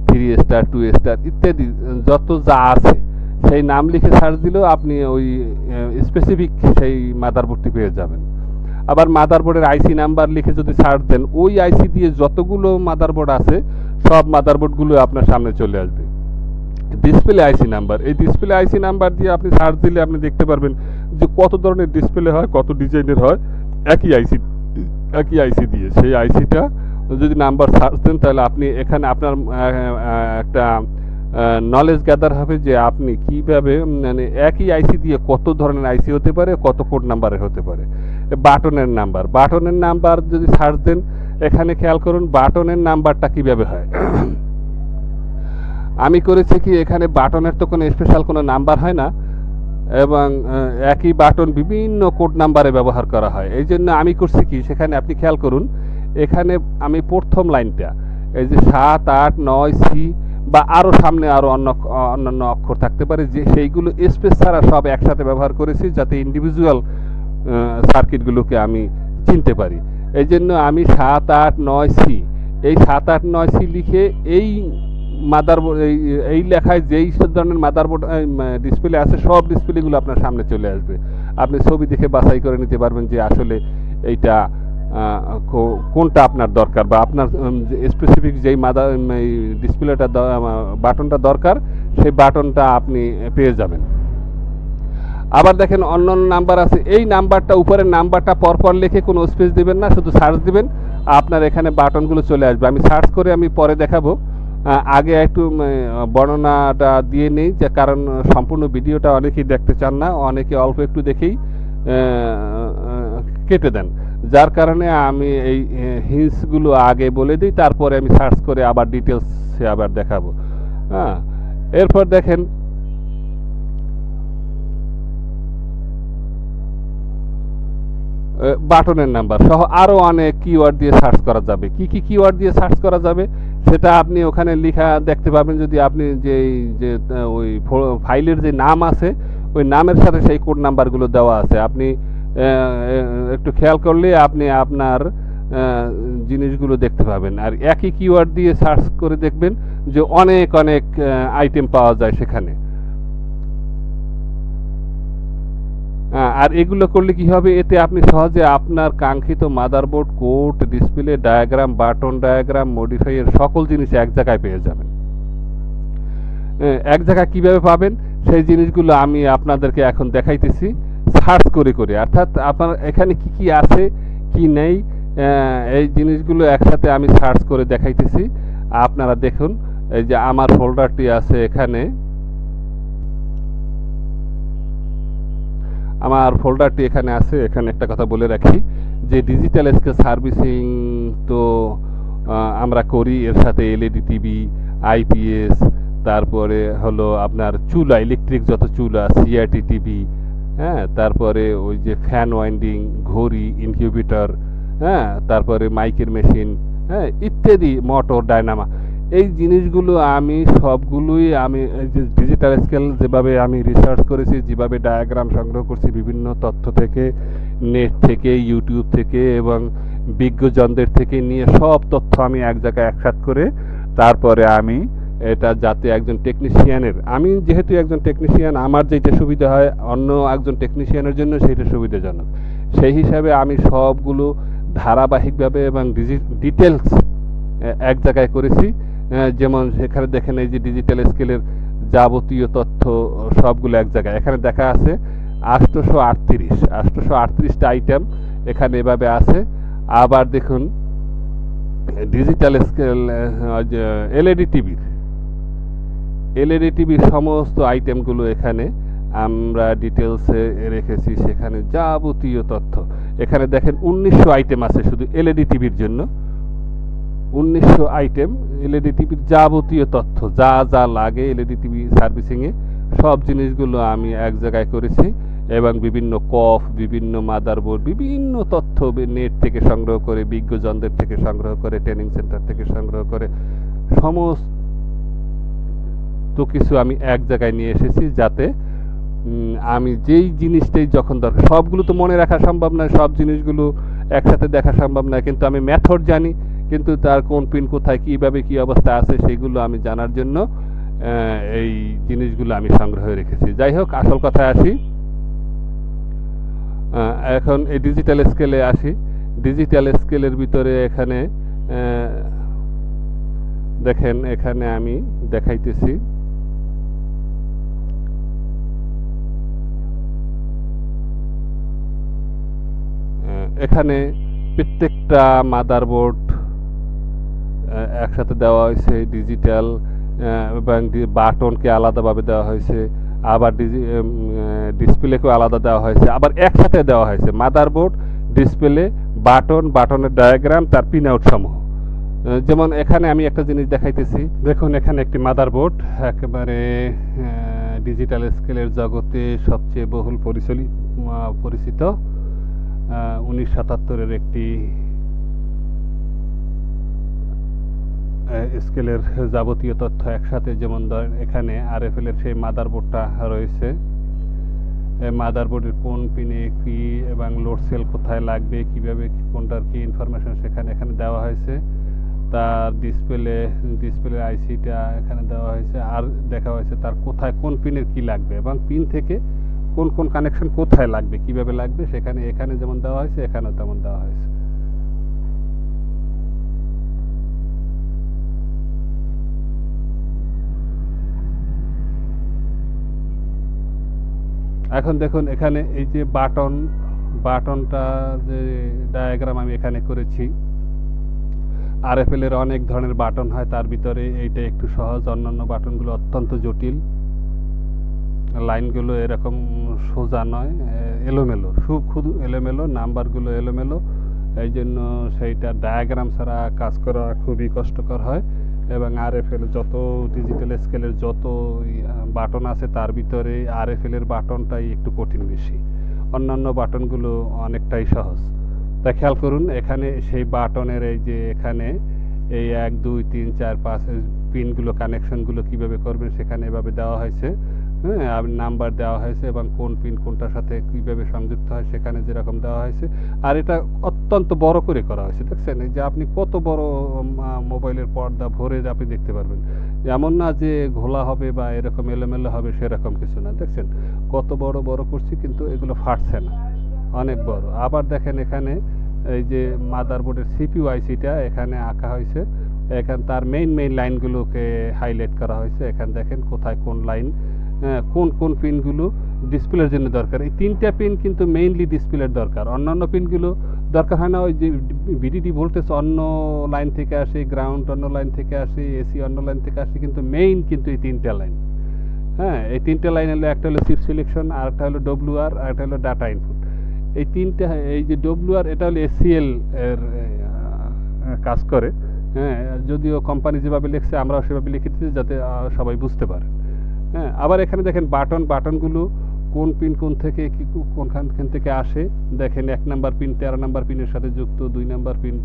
3 স্টার, 2 স্টার ইত্যাদি যত যা আছে, সেই নাম লিখে সার্চ দিলেও আপনি ওই স্পেসিফিক সেই মাদারবোর্ডটি পেয়ে যাবেন। আবার মাদারবোর্ডের আইসি নাম্বার লিখে যদি সার্চ দেন, ওই আইসি দিয়ে যতগুলো মাদারবোর্ড আছে সব মাদারবোর্ডগুলো আপনার সামনে চলে আসবে। ডিসপ্লে আইসি নাম্বার, এই ডিসপ্লে আইসি নাম্বার দিয়ে আপনি সার্চ দিলে আপনি দেখতে পারবেন যে কত ধরনের ডিসপ্লে হয়, কত ডিজাইনের হয়, একই আইসি দিয়ে। সেই আইসিটা যদি নাম্বার সার্চ দেন, তাহলে আপনি এখানে আপনার একটা নলেজ গ্যাদার হবে যে আপনি কিভাবে, মানে একই আইসি দিয়ে কত ধরনের আইসি হতে পারে, কত কোড নাম্বারের হতে পারে। বাটনের নাম্বার যদি সার্চ দেন, এখানে খেয়াল করুন বাটনের নাম্বারটা কিভাবে হয়। আমি করেছি কি, এখানে বাটনের তো কোনো স্পেশাল কোনো নাম্বার হয় না, এবং একই বাটন বিভিন্ন কোড নাম্বারে ব্যবহার করা হয়। এই জন্য আমি করছি কি, সেখানে আপনি খেয়াল করুন, এখানে আমি প্রথম লাইনটা এই যে 7, 8, 9 সি বা আরও সামনে আরও অন্যান্য অক্ষর থাকতে পারে, যে সেইগুলো স্পেস ছাড়া সব একসাথে ব্যবহার করেছি, যাতে ইন্ডিভিজুয়াল সার্কিটগুলোকে আমি চিনতে পারি। এই জন্য আমি 7, 8, 9 সি, এই 7, 8, 9 সি লিখে এই মাদারবোর্ড এই লেখায় যেই ধরনের মাদারবোর্ড ডিসপ্লে আছে সব ডিসপ্লেগুলো আপনার সামনে চলে আসবে। আপনি ছবি দেখে বাছাই করে নিতে পারবেন যে আসলে এইটা কোনটা আপনার দরকার, বা আপনার স্পেসিফিক যেই ডিসপ্লেটা বাটনটা দরকার, সেই বাটনটা আপনি পেয়ে যাবেন। আবার দেখেন অন্য অন্য নাম্বার আছে, এই নাম্বারটা উপরের নাম্বারটা পরপর লিখে কোনো স্পেস দিবেন না, শুধু সার্চ দিবেন, আপনার এখানে বাটনগুলো চলে আসবে। আমি সার্চ করে আমি পরে দেখাবো। আগে একটু বর্ণনাটা দিয়ে নেই, যে কারণ সম্পূর্ণ ভিডিওটা অনেকেই দেখতে চান না, অনেকে অল্প একটু দেখেই কেটে দেন, যার কারণে আমি এই হিন্টসগুলো আগে বলে দিই, তারপরে আমি সার্চ করে আবার ডিটেলসে আবার দেখাবো। হ্যাঁ, এরপর দেখেন বাটনের নাম্বার সহ আরও অনেক কিওয়ার্ড দিয়ে সার্চ করা যাবে। কি কি কিওয়ার্ড দিয়ে সার্চ করা যাবে সেটা আপনি ওখানে লেখা দেখতে পাবেন, যদি আপনি যে ওই ফাইলের যে নাম আছে ওই নামের সাথে সেই কোড নাম্বারগুলো দেওয়া আছে। আপনি একটু খেয়াল করলে আপনি আপনার জিনিসগুলো দেখতে পাবেন। আর একই কিওয়ার্ড দিয়ে সার্চ করে দেখবেন যে অনেক অনেক আইটেম পাওয়া যায় সেখানে। আর এগুলো করলে কি হবে, এতে আপনি সহজে আপনার কাঙ্ক্ষিত motherboard, code, display, diagram, button diagram, মডিফাইয়ের সকল জিনিস এক জায়গায় পেয়ে যাবেন। এক জায়গায় কিভাবে পাবেন সেই জিনিসগুলো আমি আপনাদেরকে এখন দেখাইতেছি সার্চ করে করে, অর্থাৎ আপনার এখানে কি কি আছে কি নেই এই জিনিসগুলো একসাথে আমি সার্চ করে দেখাইতেছি। আপনারা দেখুন, এই যে আমার ফোল্ডারটি আছে এখানে, আমার ফোল্ডারটি এখানে আছে। এখানে একটা কথা বলে রাখি যে ডিজিটাল স্কেল সার্ভিসিং তো আমরা করি, এর সাথে এলইডি টিভি, আইপিএস, তারপরে হলো আপনার চুলা, ইলেকট্রিক যত চুলা, সিআরটি টিভি, হ্যাঁ, তারপরে ওই যে ফ্যান ওয়াইন্ডিং, ঘড়ি, ইনকিউবেটর, হ্যাঁ, তারপরে মাইকের মেশিন, হ্যাঁ, ইত্যাদি, মোটর, ডায়নামা, এই জিনিসগুলো আমি সবগুলোই আমি এই যে ডিজিটাল স্কেল যেভাবে আমি রিসার্চ করেছি, যেভাবে ডায়াগ্রাম সংগ্রহ করছি বিভিন্ন তথ্য থেকে, নেট থেকে, ইউটিউব থেকে এবং বিজ্ঞজনদের থেকে নিয়ে সব তথ্য আমি এক জায়গায় একসাথ করে তারপরে আমি এটা যাতে একজন টেকনিশিয়ানের, আমি যেহেতু একজন টেকনিশিয়ান, আমার যেটা সুবিধা হয় অন্য একজন টেকনিশিয়ানের জন্য সেইটা সুবিধাজনক, সেই হিসাবে আমি সবগুলো ধারাবাহিকভাবে এবং ডিটেলস এক জায়গায় করেছি। যেমন সেখানে দেখেন এই যে ডিজিটাল স্কেলের যাবতীয় তথ্য সবগুলো এক জায়গায় এখানে দেখা আছে। 838টা আইটেম এখানে এভাবে আছে। আবার দেখুন ডিজিটাল স্কেল এলইডি টিভির সমস্ত আইটেমগুলো এখানে আমরা ডিটেলসে রেখেছি, সেখানে যাবতীয় তথ্য এখানে দেখেন 1900 আইটেম আছে শুধু এলইডি টিভির জন্য। 1900 আইটেম এলইডি টিভির যাবতীয় তথ্য, যা যা লাগে এলইডি টিভি সার্ভিসিংয়ে সব জিনিসগুলো আমি এক জায়গায় করেছি এবং বিভিন্ন কফ, বিভিন্ন মাদারবোর্ড, বিভিন্ন তথ্য নেট থেকে সংগ্রহ করে, বিজ্ঞজনদের থেকে সংগ্রহ করে, ট্রেনিং সেন্টার থেকে সংগ্রহ করে সমস্ত কিছু আমি এক জায়গায় নিয়ে এসেছি, যাতে আমি যেই জিনিসটাই যখন দরকার, সবগুলো তো মনে রাখা সম্ভব নয়, সব জিনিসগুলো একসাথে দেখা সম্ভব নয়, কিন্তু আমি মেথড জানি, কিন্তু তার কোন পিন কোথায় কীভাবে কী অবস্থা আছে সেগুলো আমি জানার জন্য এই জিনিসগুলো আমি সংগ্রহে রেখেছি। যাই হোক, আসল কথায় আসি। এখন এই ডিজিটাল স্কেলে আসি। ডিজিটাল স্কেলের ভিতরে এখানে দেখেন, এখানে আমি দেখাইতেছি এখানে প্রত্যেকটা মাদারবোর্ড একসাথে দেওয়া হয়েছে, ডিজিটাল এবং বাটনকে আলাদাভাবে দেওয়া হয়েছে, আবার ডিসপ্লেকেও আলাদা দেওয়া হয়েছে, আবার একসাথে দেওয়া হয়েছে মাদারবোর্ড, ডিসপ্লে, বাটনের ডায়াগ্রাম, তার পিন আউট সমূহ। যেমন এখানে আমি একটা জিনিস দেখাইতেছি, দেখুন এখানে একটি মাদারবোর্ড, একেবারে ডিজিটাল স্কেলের জগতে সবচেয়ে বহুল পরিচিত 1977-এর একটি স্কেলের যাবতীয় তথ্য একসাথে, যেমন ধরেন এখানে আরএফএল এর সেই মাদারবোর্ডটা রয়েছে, মাদারবোর্ডের কোন পিনে কি এবং লোড সেল কোথায় লাগবে, কিভাবে কোনটার কি ইনফরমেশন সেখানে এখানে দেওয়া হয়েছে, তার ডিসপ্লে আইসিটা এখানে দেওয়া হয়েছে, আর দেখা হয়েছে তার কোথায় কোন পিনের কি লাগবে এবং পিন থেকে কোন কোন কানেকশন কোথায় লাগবে, কিভাবে লাগবে, সেখানে এখানে যেমন দেওয়া হয়েছে এখানেও তেমন দেওয়া হয়েছে। এখন দেখুন এখানে এই যে বাটনটা যে ডায়াগ্রাম আমি এখানে করেছি, আরএফএল এর অনেক ধরনের বাটন হয়, তার ভিতরে এইটা একটু সহজ, অন্যান্য বাটনগুলো অত্যন্ত জটিল। লাইনগুলো এরকম সোজা নয়, এলোমেলো, শুধু এলোমেলো, নাম্বারগুলো এলোমেলো। এই জন্য সেইটা ডায়াগ্রাম ছাড়া কাজ করা খুবই কষ্টকর হয়। এবং আরএফএল যত ডিজিটাল স্কেলের যত বাটন আছে তার ভিতরে আরএফএল এর বাটনটাই একটু কঠিন বেশি, অন্যান্য বাটনগুলো অনেকটাই সহজ। তা খেয়াল করুন এখানে সেই বাটনের এই যে এখানে এই 1 2 3 4 5 পিনগুলো কানেকশনগুলো কিভাবে করবেন সেখানে এভাবে দেওয়া হয়েছে। হ্যাঁ, আর নাম্বার দেওয়া হয়েছে এবং কোন পিন কোনটার সাথে কিভাবে সংযুক্ত হয় সেখানে যেরকম দেওয়া হয়েছে। আর এটা অত্যন্ত বড় করে করা হয়েছে, দেখছেন এই যে আপনি কত বড় মোবাইলের পর্দা ভরে আপনি দেখতে পারবেন। এমন না যে ঘোলা হবে বা এরকম এলোমেলো হবে, সেরকম কিছু না। দেখছেন কত বড় বড় করছি, কিন্তু এগুলো ফাটছে না, অনেক বড়। আবার দেখেন এখানে এই যে মাদারবোর্ডের সিপিইউ আইসিটা এখানে আঁকা হয়েছে, এখানে তার মেইন লাইনগুলোকে হাইলাইট করা হয়েছে। এখানে দেখেন কোথায় কোন লাইন, কোন পিনগুলো ডিসপ্লের জন্য দরকার। এই 3টা পিন কিন্তু মেইনলি ডিসপ্লের দরকার, অন্যান্য পিনগুলো দরকার হয় না। ওই যে ভিডিডি ভোল্টেজ অন্য লাইন থেকে আসে, গ্রাউন্ড অন্য লাইন থেকে আসে, এসি অন্য লাইন থেকে আসে, কিন্তু মেইন কিন্তু এই 3টা লাইন। হ্যাঁ, এই 3টা লাইন হলো, একটা হলো চিপ সিলেকশন, আরেকটা হলো ডব্লিউআর, আরেকটা হলো ডাটা ইনপুট। এই 3টা, এই যে ডব্লিউআর এটা হলো এসসিএল এর কাজ করে। হ্যাঁ, যদিও কোম্পানি যেভাবে লিখছে আমরাও সেভাবে লিখেছি যাতে সবাই বুঝতে পারে। হ্যাঁ, আবার এখানে দেখেন বাটনগুলো কোন পিন কোন থেকে কোনখান থেকে আসে। দেখেন 1 নাম্বার পিন 13 নাম্বার পিনের সাথে যুক্ত, 2 নাম্বার পিন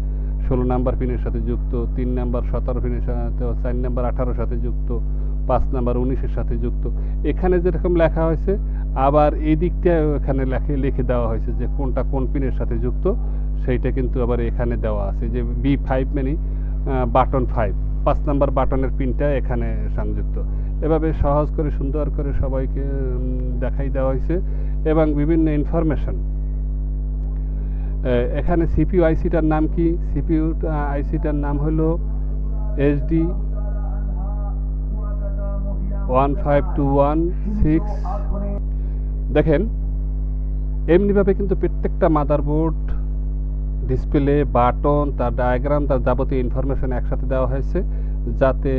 16 নাম্বার পিনের সাথে যুক্ত, 3 নাম্বার 17 পিনের সাথে, 4 নাম্বার 18 সাথে যুক্ত, 5 নাম্বার 19-এর সাথে যুক্ত। এখানে যেরকম লেখা হয়েছে আবার এই দিকটা এখানে লিখে দেওয়া হয়েছে যে কোনটা কোন পিনের সাথে যুক্ত, সেইটা কিন্তু আবার এখানে দেওয়া আছে যে B5 মানে বাটন 5 নাম্বার বাটনের পিনটা এখানে সংযুক্ত। এভাবে সহজ করে সুন্দর করে সবাইকে দেখাই দেওয়া হয়েছে। এবং বিভিন্ন ইনফরমেশন এখানে সিপিইউ আইসিটার নাম কি, সিপিইউ আইসিটার নাম হলো HD 15216। দেখেন এমনিভাবে কিন্তু প্রত্যেকটা মাদারবোর্ড ডিসপ্লে বাটন তার ডায়াগ্রাম তার যাবতীয় ইনফরমেশন একসাথে দেওয়া হয়েছে, যাতে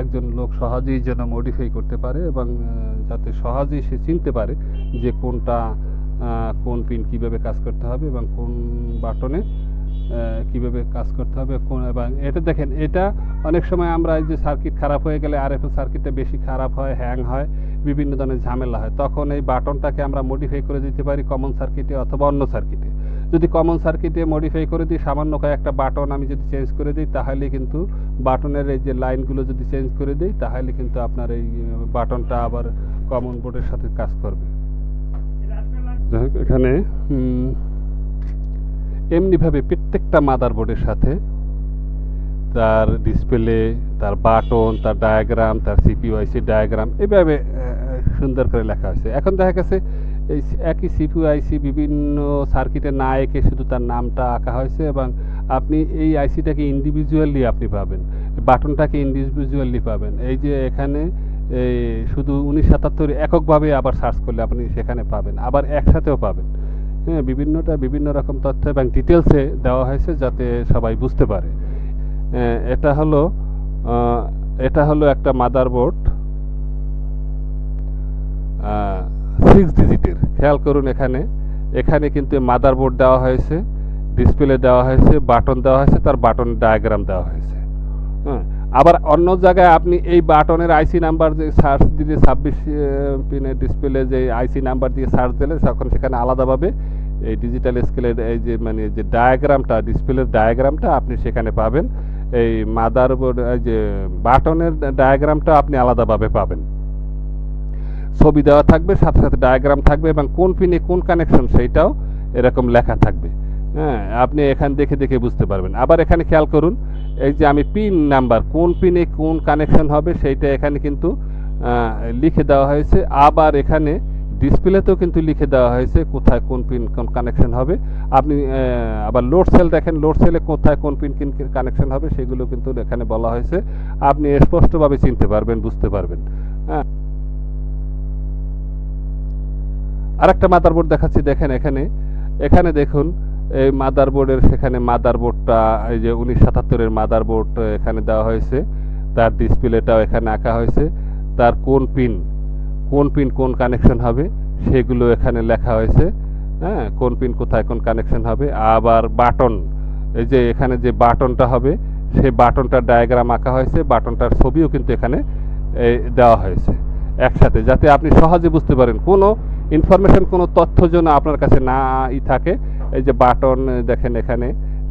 একজন লোক সহজেই যেন মডিফাই করতে পারে এবং যাতে সহজেই সে চিনতে পারে যে কোনটা কোন পিন কিভাবে কাজ করতে হবে এবং কোন বাটনে কিভাবে কাজ করতে হবে। এবং এটা দেখেন, এটা অনেক সময় আমরা এই যে সার্কিট খারাপ হয়ে গেলে, আরএফএল সার্কিটটা বেশি খারাপ হয়, হ্যাং হয়, বিভিন্ন ধরনের ঝামেলা হয়, তখন এই বাটনটাকে আমরা মডিফাই করে দিতে পারি কমন সার্কিটে অথবা অন্য সার্কিটে। যদি কমন সার্কিটে মডিফাই করে দিই, সামান্য কয়েকটা বাটন আমি যদি চেঞ্জ করে দিই, তাহলে কিন্তু বাটনের এই যে লাইনগুলো যদি চেঞ্জ করে দিই, তাহলে কিন্তু আপনার এই বাটনটা আবার কমন বোর্ডের সাথে কাজ করবে। এখানে এমনিভাবে প্রত্যেকটা মাদারবোর্ডের সাথে তার ডিসপ্লে, তার বাটন, তার ডায়াগ্রাম, তার সিপিইউ আইসি ডায়াগ্রাম এভাবে সুন্দর করে লেখা হয়েছে। এখন দেখা গেছে এই একই সিপিইউ আইসি বিভিন্ন সার্কিটে না এঁকে শুধু তার নামটা আঁকা হয়েছে, এবং আপনি এই আইসিটাকে ইন্ডিভিজুয়ালি আপনি পাবেন, বাটনটাকে ইন্ডিভিজুয়ালি পাবেন। এই যে এখানে এই শুধু 1977 এককভাবে আবার সার্চ করলে আপনি সেখানে পাবেন, আবার একসাথেও পাবেন। হ্যাঁ, বিভিন্ন রকম তথ্য এবং ডিটেলসে দেওয়া হয়েছে যাতে সবাই বুঝতে পারে। এটা হলো একটা মাদারবোর্ড 6 ডিজিটের। খেয়াল করুন এখানে কিন্তু মাদারবোর্ড দেওয়া হয়েছে, ডিসপ্লে দেওয়া হয়েছে, বাটন দেওয়া হয়েছে, তার বাটন ডায়াগ্রাম দেওয়া হয়েছে। হ্যাঁ, আবার অন্য জায়গায় আপনি এই বাটনের আইসি নাম্বার যে সার্চ দিলে 26 পিনের ডিসপ্লে যে আইসি নাম্বার দিয়ে সার্চ দিলে তখন সেখানে আলাদাভাবে এই ডিজিটাল স্কেলের এই যে মানে যে ডায়াগ্রামটা, ডিসপ্লের ডায়াগ্রামটা আপনি সেখানে পাবেন। এই মাদারবোর্ড এই যে বাটনের ডায়াগ্রামটা আপনি আলাদাভাবে পাবেন, ছবি দেওয়া থাকবে, সাথে সাথে ডায়াগ্রাম থাকবে এবং কোন পিনে কোন কানেকশন সেইটাও এরকম লেখা থাকবে। হ্যাঁ, আপনি এখান দেখে বুঝতে পারবেন। আবার এখানে খেয়াল করুন এই যে আমি পিন নাম্বার, কোন পিনে কোন কানেকশন হবে সেইটা এখানে কিন্তু লিখে দেওয়া হয়েছে। আবার এখানে ডিসপ্লেতেও কিন্তু লিখে দেওয়া হয়েছে কোথায় কোন পিন কোন কানেকশন হবে। আপনি আবার লোড সেল দেখেন, লোড সেলে কোথায় কোন পিন কানেকশন হবে সেগুলো কিন্তু এখানে বলা হয়েছে, আপনি স্পষ্টভাবে চিনতে পারবেন, বুঝতে পারবেন। হ্যাঁ, আরেকটা মাদারবোর্ড দেখাচ্ছি, দেখেন এখানে, এখানে দেখুন এই মাদারবোর্ডের, সেখানে মাদারবোর্ডটা এই যে 1977-এর মাদারবোর্ড এখানে দেওয়া হয়েছে, তার ডিসপ্লেটাও এখানে আঁকা হয়েছে, তার কোন পিন কোন কানেকশন হবে সেগুলো এখানে লেখা হয়েছে। হ্যাঁ, কোন পিন কোথায় কোন কানেকশন হবে। আবার বাটন, এই যে এখানে যে বাটনটা হবে সেই বাটনটার ডায়াগ্রাম আঁকা হয়েছে, বাটনটার ছবিও কিন্তু এখানে দেওয়া হয়েছে একসাথে, যাতে আপনি সহজে বুঝতে পারেন কোনো ইনফরমেশন, কোনো তথ্য যেন আপনার কাছে না থাকে। এই যে বাটন দেখেন এখানে,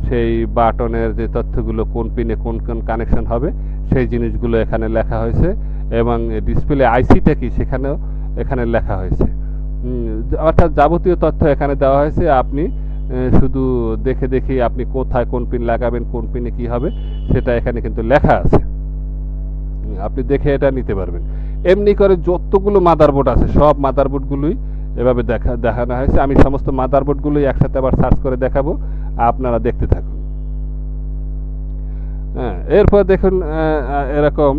সেই বাটনের যে তথ্যগুলো কোন পিনে কোন কানেকশন হবে সেই জিনিসগুলো এখানে লেখা হয়েছে, এবং ডিসপ্লে আইসিটা কি সেখানেও এখানে লেখা হয়েছে। অর্থাৎ যাবতীয় তথ্য এখানে দেওয়া হয়েছে। আপনি শুধু দেখে দেখে আপনি কোথায় কোন পিন লাগাবেন, কোন পিনে কি হবে সেটা এখানে কিন্তু লেখা আছে, আপনি দেখে এটা নিতে পারবেন। এমনি করে যতগুলো মাদারবোর্ড আছে সব মাদারবোর্ডগুলোই এভাবে দেখানো হয়েছে। আমি সমস্ত মাদারবোর্ডগুলোই একসাথে আবার সার্চ করে দেখাবো, আপনারা দেখতে থাকুন। হ্যাঁ, এরপর দেখুন এরকম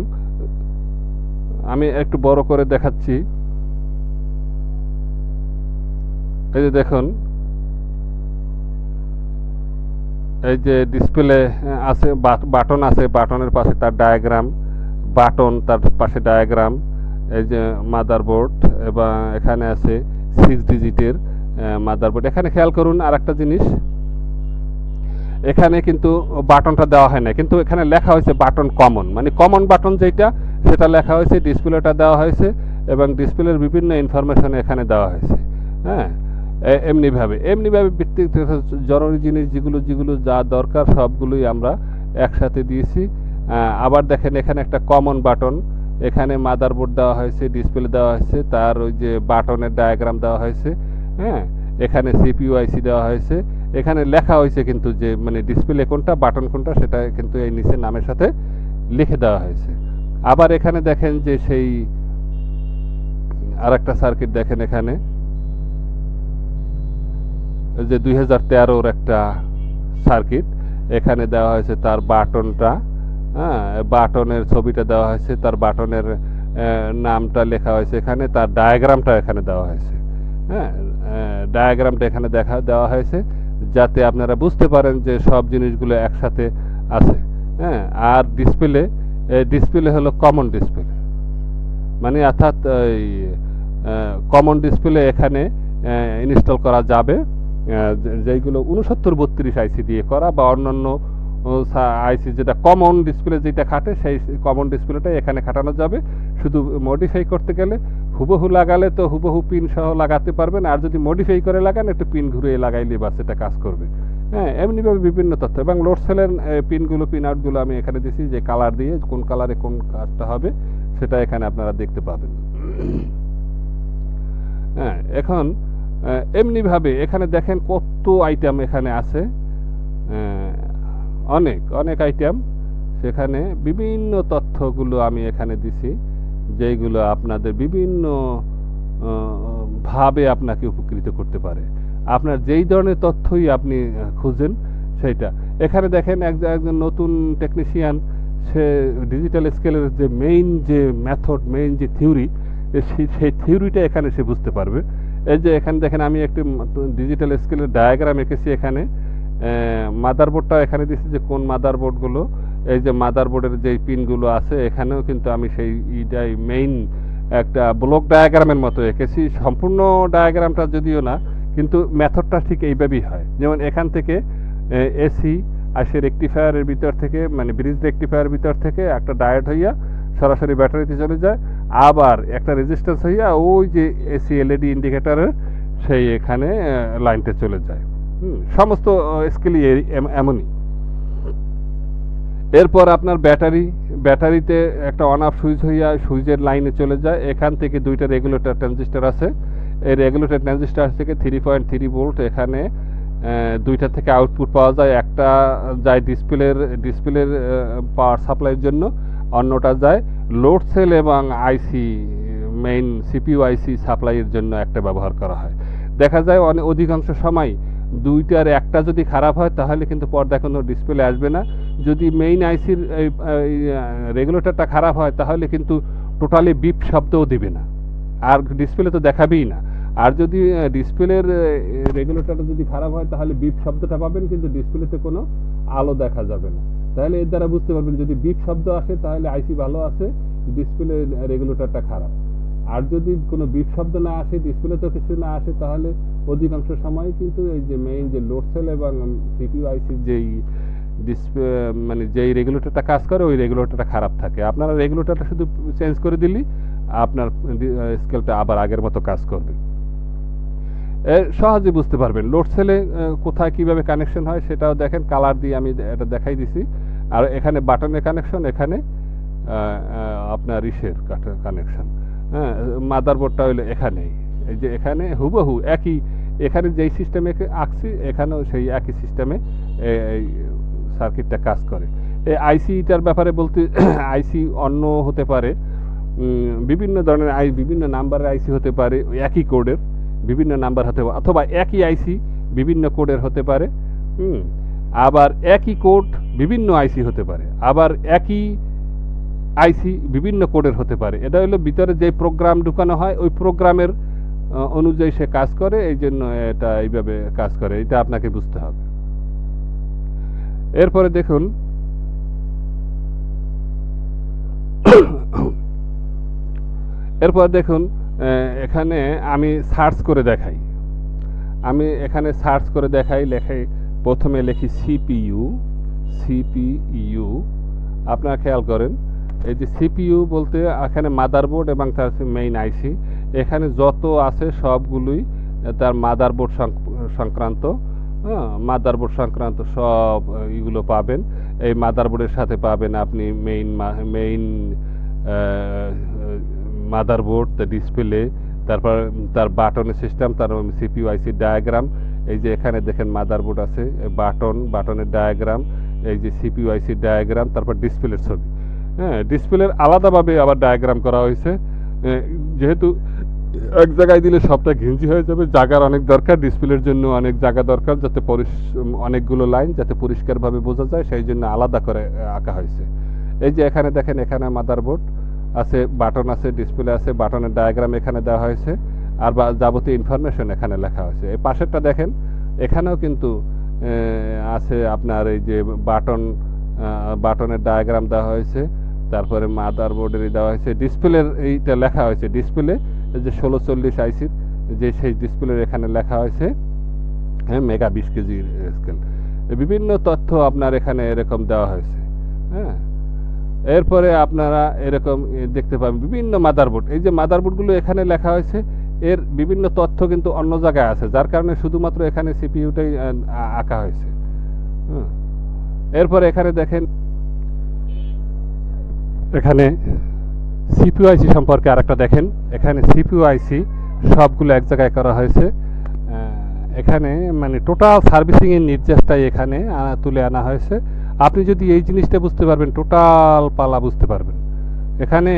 আমি একটু বড় করে দেখাচ্ছি। এই যে দেখুন, এই যে ডিসপ্লে আছে, বাটন আছে, বাটনের পাশে তার ডায়াগ্রাম, বাটন তার পাশে ডায়াগ্রাম, এই যে মাদারবোর্ড, এবং এখানে আছে 6 ডিজিটের মাদারবোর্ড। এখানে খেয়াল করুন আর একটা জিনিস, এখানে কিন্তু বাটনটা দেওয়া হয় না, কিন্তু এখানে লেখা হয়েছে বাটন কমন, মানে কমন বাটন যেটা সেটা লেখা হয়েছে, ডিসপ্লেটা দেওয়া হয়েছে এবং ডিসপ্লের বিভিন্ন ইনফরমেশন এখানে দেওয়া হয়েছে। হ্যাঁ, এমনিভাবে ভিত্তিক জরুরি জিনিস যেগুলো যা দরকার সবগুলোই আমরা একসাথে দিয়েছি। আবার দেখেন এখানে একটা কমন বাটন, এখানে মাদারবোর্ড দেওয়া হয়েছে, ডিসপ্লে দেওয়া হয়েছে, তার ওই যে বাটনের ডায়াগ্রাম দেওয়া হয়েছে। হ্যাঁ, এখানে সিপিইউ আইসি দেওয়া হয়েছে, এখানে লেখা হয়েছে কিন্তু যে মানে ডিসপ্লে কোনটা বাটন কোনটা সেটা কিন্তু এই নিচে নামের সাথে লিখে দেওয়া হয়েছে। আবার এখানে দেখেন যে সেই আরেকটা সার্কিট দেখেন, এখানে যে 2013-র একটা সার্কিট, এখানে দেওয়া হয়েছে তার বাটনটা, হ্যাঁ, বাটনের ছবিটা দেওয়া হয়েছে, তার বাটনের নামটা লেখা হয়েছে, এখানে তার ডায়াগ্রামটা এখানে দেওয়া হয়েছে। হ্যাঁ, ডায়াগ্রামটা এখানে দেওয়া হয়েছে যাতে আপনারা বুঝতে পারেন যে সব জিনিসগুলো একসাথে আছে। হ্যাঁ, আর ডিসপ্লে হলো কমন ডিসপ্লে, মানে অর্থাৎ কমন ডিসপ্লে এখানে ইনস্টল করা যাবে, যেইগুলো 6932 আইসি দিয়ে করা বা অন্যান্য আইসি যেটা কমন ডিসপ্লে যেটা খাটে সেই কমন ডিসপ্লেটাই এখানে খাটানো যাবে। শুধু মডিফাই করতে গেলে হুবহু লাগালে তো হুবহু পিন সহ লাগাতে পারবেন, আর যদি মডিফাই করে লাগান একটু পিন ঘুরিয়ে লাগাইলে বাস এটা কাজ করবে। হ্যাঁ, এমনিভাবে বিভিন্ন তথ্য এবং লোড সেলের পিন আউটগুলো আমি এখানে দিছি, যে কালার দিয়ে কোন কালারে কোন কাজটা হবে সেটা এখানে আপনারা দেখতে পাবেন। হ্যাঁ, এখন এমনিভাবে এখানে দেখেন কত আইটেম এখানে আছে, অনেক আইটেম, সেখানে বিভিন্ন তথ্যগুলো আমি এখানে দিছি, যেইগুলো আপনাদের বিভিন্ন ভাবে আপনাকে উপকৃত করতে পারে। আপনার যেই ধরনের তথ্যই আপনি খুঁজেন সেইটা এখানে দেখেন। একজন নতুন টেকনিশিয়ান, সে ডিজিটাল স্কেলের যে মেইন যে মেথড, মেইন যে থিওরি, সেই থিওরিটা এখানে সে বুঝতে পারবে। এই যে এখানে দেখেন আমি একটি ডিজিটাল স্কেলের ডায়াগ্রাম এঁকেছি, এখানে মাদারবোর্ডটা এখানে দিচ্ছি যে কোন মাদারবোর্ডগুলো, এই যে মাদারবোর্ডের যে পিনগুলো আছে এখানেও কিন্তু আমি সেই ইটাই মেইন একটা ব্লক ডায়াগ্রামের মতো এঁকেছি। সম্পূর্ণ ডায়াগ্রামটা যদিও না, কিন্তু মেথডটা ঠিক এইভাবেই হয়। যেমন এখান থেকে এসি আসে রেকটিফায়ারের ভিতর থেকে, মানে ব্রিজ রেকটিফায়ারের ভিতর থেকে একটা ডায়োড হইয়া সরাসরি ব্যাটারিতে চলে যায়, আবার একটা রেজিস্ট্যান্স হইয়া ওই যে এসি এলইডি ইন্ডিকেটরের সেই এখানে লাইনটা চলে যায়। সমস্ত স্কেলই এমনই। এরপর আপনার ব্যাটারিতে একটা অন অফ সুইচ হইয়া সুইচের লাইনে চলে যায়, এখান থেকে দুইটা রেগুলেটর ট্রানজিস্টর আছে, এই রেগুলেটর ট্রানজিস্টর থেকে 3.3 ভোল্ট, এখানে দুইটা থেকে আউটপুট পাওয়া যায়। একটা যায় ডিসপ্লের পাওয়ার সাপ্লাইয়ের জন্য, অন্যটা যায় লোড সেল এবং আইসি মেইন সিপিইউ আইসি সাপ্লাইয়ের জন্য একটা ব্যবহার করা হয়। দেখা যায় অধিকাংশ সময় দুইটার একটা যদি খারাপ হয় তাহলে কিন্তু পর্দায় কোনো ডিসপ্লে আসবে না। যদি মেইন আইসির রেগুলেটরটা খারাপ হয় তাহলে কিন্তু টোটালি বিপ শব্দও দিবে না, আর ডিসপ্লে তো দেখাবেই না। আর যদি ডিসপ্লের রেগুলেটরটা যদি খারাপ হয় তাহলে বিপ শব্দটা পাবেন, কিন্তু ডিসপ্লেতে কোনো আলো দেখা যাবে না। তাহলে এর দ্বারা বুঝতে পারবেন যদি বিপ শব্দ আসে তাহলে আইসি ভালো আছে, ডিসপ্লে রেগুলেটরটা খারাপ। আর যদি কোনো বিপ শব্দ না আসে, ডিসপ্লেতেও কিছু না আসে, তাহলে অধিকাংশ সময় কিন্তু এই যে মেইন যে লোড সেল এবং সিপিইউ আইসির যেই ডিসপ্লে মানে যেই রেগুলেটরটা কাজ করে ওই রেগুলেটরটা খারাপ থাকে। আপনারা রেগুলেটরটা শুধু চেঞ্জ করে দিলেই আপনার স্কেলটা আবার আগের মতো কাজ করবে। সহজে বুঝতে পারবেন লোড সেলে কোথায় কিভাবে কানেকশন হয় সেটাও দেখেন, কালার দিয়ে আমি এটা দেখাই দিছি। আর এখানে বাটনের কানেকশন, এখানে আপনার ইসের কানেকশন, হ্যাঁ মাদারবোর্ডটা হইলো এখানেই, এই যে এখানে হুবহু একই, এখানে যেই সিস্টেমে আঁকছি এখানেও সেই একই সিস্টেমে এই সার্কিটটা কাজ করে। এই আইসিটার ব্যাপারে বলতে আইসি অন্য হতে পারে, বিভিন্ন ধরনের বিভিন্ন নাম্বারের আইসি হতে পারে, একই কোডের বিভিন্ন নাম্বার হতে পারে, অথবা একই আইসি বিভিন্ন কোডের হতে পারে। আবার একই কোড বিভিন্ন আইসি হতে পারে, আবার একই আইসি বিভিন্ন কোডের হতে পারে। এটা হলো ভিতরে যে প্রোগ্রাম ঢুকানো হয় ওই প্রোগ্রামের অনুযায়ী সে কাজ করে, এই জন্য এটা এইভাবে কাজ করে, এটা আপনাকে বুঝতে হবে। এরপরে দেখুন এখানে আমি সার্চ করে দেখাই, লেখাই প্রথমে লিখি সিপিইউ। আপনারা খেয়াল করেন এই যে সিপিইউ বলতে এখানে মাদারবোর্ড এবং তার মেইন আইসি, এখানে যত আছে সবগুলোই তার মাদারবোর্ড সংক্রান্ত, মাদারবোর্ড সংক্রান্ত সব এগুলো পাবেন। এই মাদারবোর্ডের সাথে পাবেন আপনি মেইন মাদারবোর্ড, তার ডিসপ্লে, তারপর তার বাটনের সিস্টেম, তার সিপিইউ আইসি ডায়াগ্রাম। এই যে এখানে দেখেন মাদারবোর্ড আছে, বাটনের ডায়াগ্রাম, এই যে সিপিইউ আইসি ডায়াগ্রাম, তারপর ডিসপ্লের ছবি। হ্যাঁ, ডিসপ্লের আলাদাভাবে আবার ডায়াগ্রাম করা হয়েছে, যেহেতু এক জায়গায় দিলে সবটা ঘিঞ্জি হয়ে যাবে, জায়গার অনেক দরকার, ডিসপ্লের জন্য অনেক জায়গা দরকার, যাতে অনেকগুলো লাইন যাতে পরিষ্কারভাবে বোঝা যায়, সেই জন্য আলাদা করে আঁকা হয়েছে। এই যে এখানে দেখেন, এখানে মাদারবোর্ড আছে, বাটন আছে, ডিসপ্লে আছে, বাটনের ডায়াগ্রাম এখানে দেওয়া হয়েছে, আর যাবতীয় ইনফরমেশন এখানে লেখা হয়েছে। এই পাশেরটা দেখেন, এখানেও কিন্তু আছে আপনার এই যে বাটনের ডায়াগ্রাম দেওয়া হয়েছে, তারপরে মাদারবোর্ডের দেওয়া হয়েছে, ডিসপ্লের এইটা লেখা হয়েছে, ডিসপ্লে যে 1640 আইসির যে সেই ডিসপ্লের এখানে লেখা হয়েছে, হ্যাঁ মেগা 20 কেজির স্কেল, বিভিন্ন তথ্য আপনার এখানে এরকম দেওয়া হয়েছে। হ্যাঁ, এরপরে আপনারা এরকম দেখতে পাবেন বিভিন্ন মাদারবোর্ড, এই যে মাদারবোর্ডগুলো এখানে লেখা হয়েছে, এর বিভিন্ন তথ্য কিন্তু অন্য জায়গায় আছে, যার কারণে শুধুমাত্র এখানে সিপিইউটাই আঁকা হয়েছে। এরপরে এখানে দেখেন, এখানে সিপিইউ আইসি সম্পর্কে আরেকটা দেখেন, এখানে সিপিইউ আইসি সবগুলো এক জায়গায় করা হয়েছে। এখানে মানে টোটাল সার্ভিসিংয়ের নির্দেশটাই এখানে তুলে আনা হয়েছে। আপনি যদি এই জিনিসটা বুঝতে পারবেন, টোটাল পালা বুঝতে পারবেন। এখানে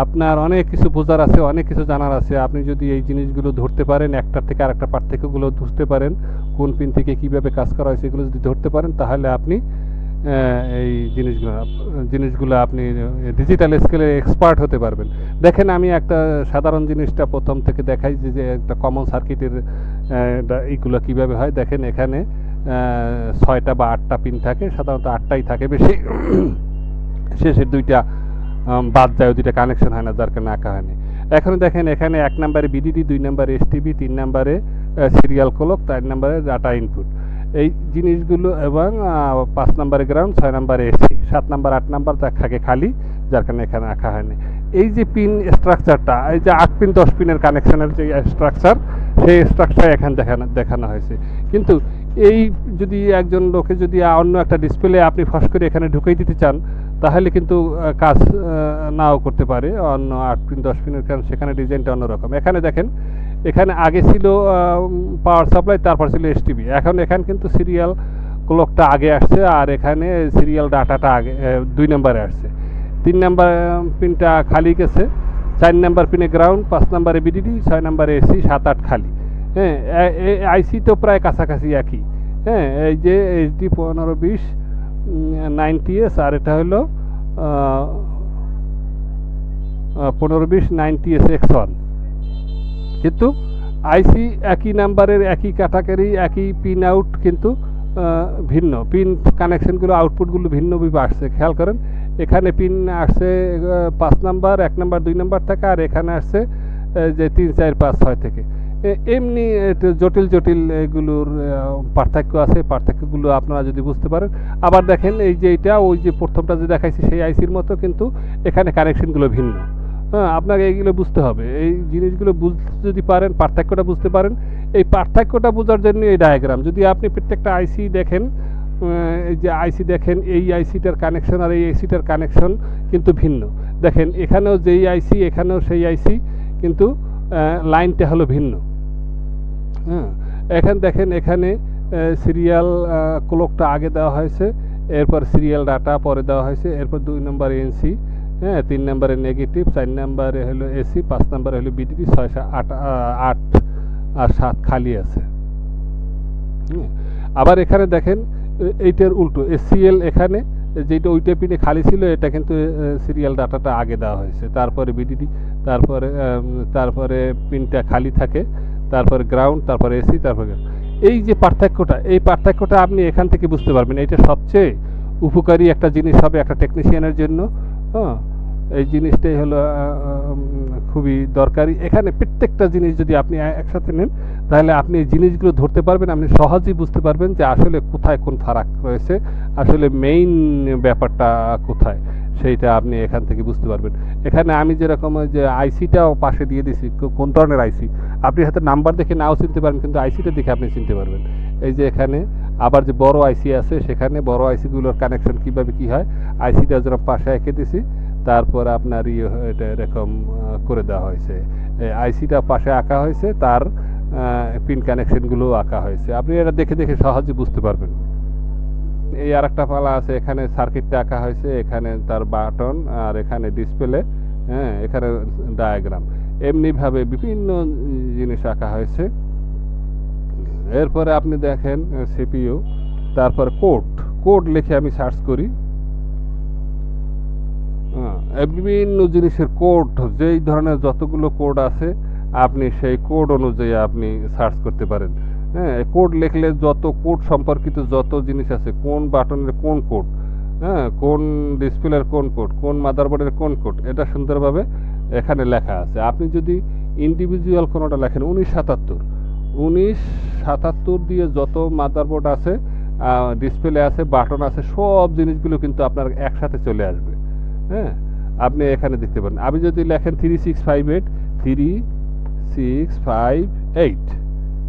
আপনার অনেক কিছু বোঝার আছে, অনেক কিছু জানার আছে। আপনি যদি এই জিনিসগুলো ধরতে পারেন, একটার থেকে আরেকটা পার্থক্যগুলো বুঝতে পারেন, কোন পিন থেকে কীভাবে কাজ করা হয়েছে এগুলো যদি ধরতে পারেন, তাহলে আপনি এই জিনিসগুলো আপনি ডিজিটাল স্কেলে এক্সপার্ট হতে পারবেন। দেখেন, আমি একটা সাধারণ জিনিসটা প্রথম থেকে দেখাই, যে একটা কমন সার্কিটের এইগুলো কীভাবে হয়। দেখেন, এখানে 6টা বা 8টা পিন থাকে, সাধারণত 8টাই থাকে বেশি, শেষের 2টা বাদ যায়, 2টা কানেকশন হয় না, যার কারণে আঁকা হয়নি। এখন দেখেন, এখানে 1 নম্বরে বিডিডি, 2 নম্বরে এসটিবি, 3 নম্বরে সিরিয়াল ক্লক, 4 নম্বরে ডাটা ইনপুট, এই জিনিসগুলো, এবং 5 নম্বরে গ্রাউন্ড, 6 নম্বরে এসি, 7 নম্বর 8 নম্বর থাকে খালি, যার কারণে এখানে আঁকা হয়নি। এই যে পিন স্ট্রাকচারটা, এই যে 8 পিন 10 পিনের কানেকশনের যে স্ট্রাকচার, সেই স্ট্রাকচার এখানে দেখানো হয়েছে। কিন্তু এই যদি একজন লোকে যদি অন্য একটা ডিসপ্লে আপনি ফস করে এখানে ঢুকিয়ে দিতে চান, তাহলে কিন্তু কাজ নাও করতে পারে, অন্য 8 পিন 10 পিনের, কারণ সেখানে ডিজাইনটা অন্যরকম। এখানে দেখেন, এখানে আগে ছিল পাওয়ার সাপ্লাই, তারপর ছিল এসটিবি, এখন এখানে কিন্তু সিরিয়াল ক্লকটা আগে আসছে, আর এখানে সিরিয়াল ডাটাটা আগে 2 নম্বরে আসছে। 3 নম্বর পিনটা খালি গেছে, 4 নম্বর পিনে গ্রাউন্ড, 5 নম্বরে বিডিডি, 6 নম্বরে এসি, 7 8 খালি। হ্যাঁ, আইসি তো প্রায় কাছাকাছি একই। হ্যাঁ, এই যে এইচডি 1520 90S, আর এটা হলো 1520 90S X1, কিন্তু আইসি একই নাম্বারের, একই ক্যাটাগরি, একই পিন আউট, কিন্তু ভিন্ন পিন কানেকশনগুলো, আউটপুটগুলো ভিন্নভাবে আসছে। খেয়াল করেন, এখানে পিন আসছে 5 নাম্বার, 1 নাম্বার, 2 নাম্বার থেকে, আর এখানে আসছে যে 3, 4, 5, 6 থেকে। এমনি একটু জটিল জটিল এগুলোর পার্থক্য আছে। পার্থক্যগুলো আপনারা যদি বুঝতে পারেন। আবার দেখেন, এই যে এটা ওই যে প্রথমটা যে দেখাইছি সেই আইসির মতো, কিন্তু এখানে কানেকশনগুলো ভিন্ন। হ্যাঁ, আপনাকে এইগুলো বুঝতে হবে। এই জিনিসগুলো বুঝতে যদি পারেন, পার্থক্যটা বুঝতে পারেন, এই পার্থক্যটা বোঝার জন্য এই ডায়াগ্রাম। যদি আপনি প্রত্যেকটা আইসি দেখেন, এই যে আইসি দেখেন, এই আইসিটার কানেকশন আর এই আইসিটার কানেকশন কিন্তু ভিন্ন। দেখেন, এখানেও যেই আইসি, এখানেও সেই আইসি, কিন্তু লাইনটা হলো ভিন্ন। হ্যাঁ, এখানে দেখেন, এখানে সিরিয়াল ক্লকটা আগে দেওয়া হয়েছে, এরপর সিরিয়াল ডাটা পরে দেওয়া হয়েছে, এরপর 2 নম্বরে এনসি, হ্যাঁ, 3 নম্বরে নেগেটিভ, 4 নম্বরে হলো এসি, 5 নম্বরে হলো বিডিডি, 6, 8 আর 7 খালি আছে। আবার এখানে দেখেন, এইটার উল্টো এসিএল, এখানে যেটা ওইটা পিনে খালি ছিল, এটা কিন্তু সিরিয়াল ডাটাটা আগে দেওয়া হয়েছে, তারপরে বিডিডি, তারপরে পিনটা খালি থাকে, তারপরে গ্রাউন্ড, তারপরে এসি, তারপরে এই যে পার্থক্যটা, এই পার্থক্যটা আপনি এখান থেকে বুঝতে পারবেন। এটা সবচেয়ে উপকারী একটা জিনিস হবে একটা টেকনিশিয়ানের জন্য। হ্যাঁ, এই জিনিসটাই হলো খুবই দরকারি। এখানে প্রত্যেকটা জিনিস যদি আপনি একসাথে নেন, তাহলে আপনি এই জিনিসগুলো ধরতে পারবেন, আপনি সহজেই বুঝতে পারবেন যে আসলে কোথায় কোন ফারাক রয়েছে, আসলে মেইন ব্যাপারটা কোথায়, সেইটা আপনি এখান থেকে বুঝতে পারবেন। এখানে আমি যেরকম ওই যে আইসিটাও পাশে দিয়ে দিছি, কোন ধরনের আইসি, আপনি হয়তো নাম্বার দেখে নাও চিনতে পারেন, কিন্তু আইসিটা দেখে আপনি চিনতে পারবেন। এই যে এখানে আবার যে বড় আইসি আছে, সেখানে বড় আইসিগুলোর কানেকশন কীভাবে কী হয়, আইসিটা যেরকম পাশে এঁকে দিছি, তারপর আপনার এটা এরকম করে দেওয়া হয়েছে, আইসিটা পাশে আঁকা হয়েছে, তার পিন কানেকশনগুলো আঁকা হয়েছে। আপনি এটা দেখে দেখে সহজে বুঝতে পারবেন। এই আর একটা পালা আছে, এখানে সার্কিটটা আঁকা হয়েছে, এখানে তার বাটন, আর এখানে ডিসপ্লে, হ্যাঁ, এখানে ডায়াগ্রাম, এমনিভাবে বিভিন্ন জিনিস আঁকা হয়েছে। এরপরে আপনি দেখেন সিপিইউ, তারপর কোড লিখে আমি সার্চ করি, বিভিন্ন জিনিসের কোড, যেই ধরনের যতগুলো কোড আছে, আপনি সেই কোড অনুযায়ী আপনি সার্চ করতে পারেন। হ্যাঁ, কোড লিখলে যত কোড সম্পর্কিত যত জিনিস আছে, কোন বাটনের কোন কোড, হ্যাঁ, কোন ডিসপ্লের কোন কোড, কোন মাদারবোর্ডের কোন কোড, এটা সুন্দরভাবে এখানে লেখা আছে। আপনি যদি ইন্ডিভিজুয়াল কোনোটা লেখেন, 1977 দিয়ে যত মাদারবোর্ড আছে, ডিসপ্লে আছে, বাটন আছে, সব জিনিসগুলো কিন্তু আপনার একসাথে চলে আসবে। হ্যাঁ, আপনি এখানে দেখতে পারেন। আপনি যদি লেখেন 3658,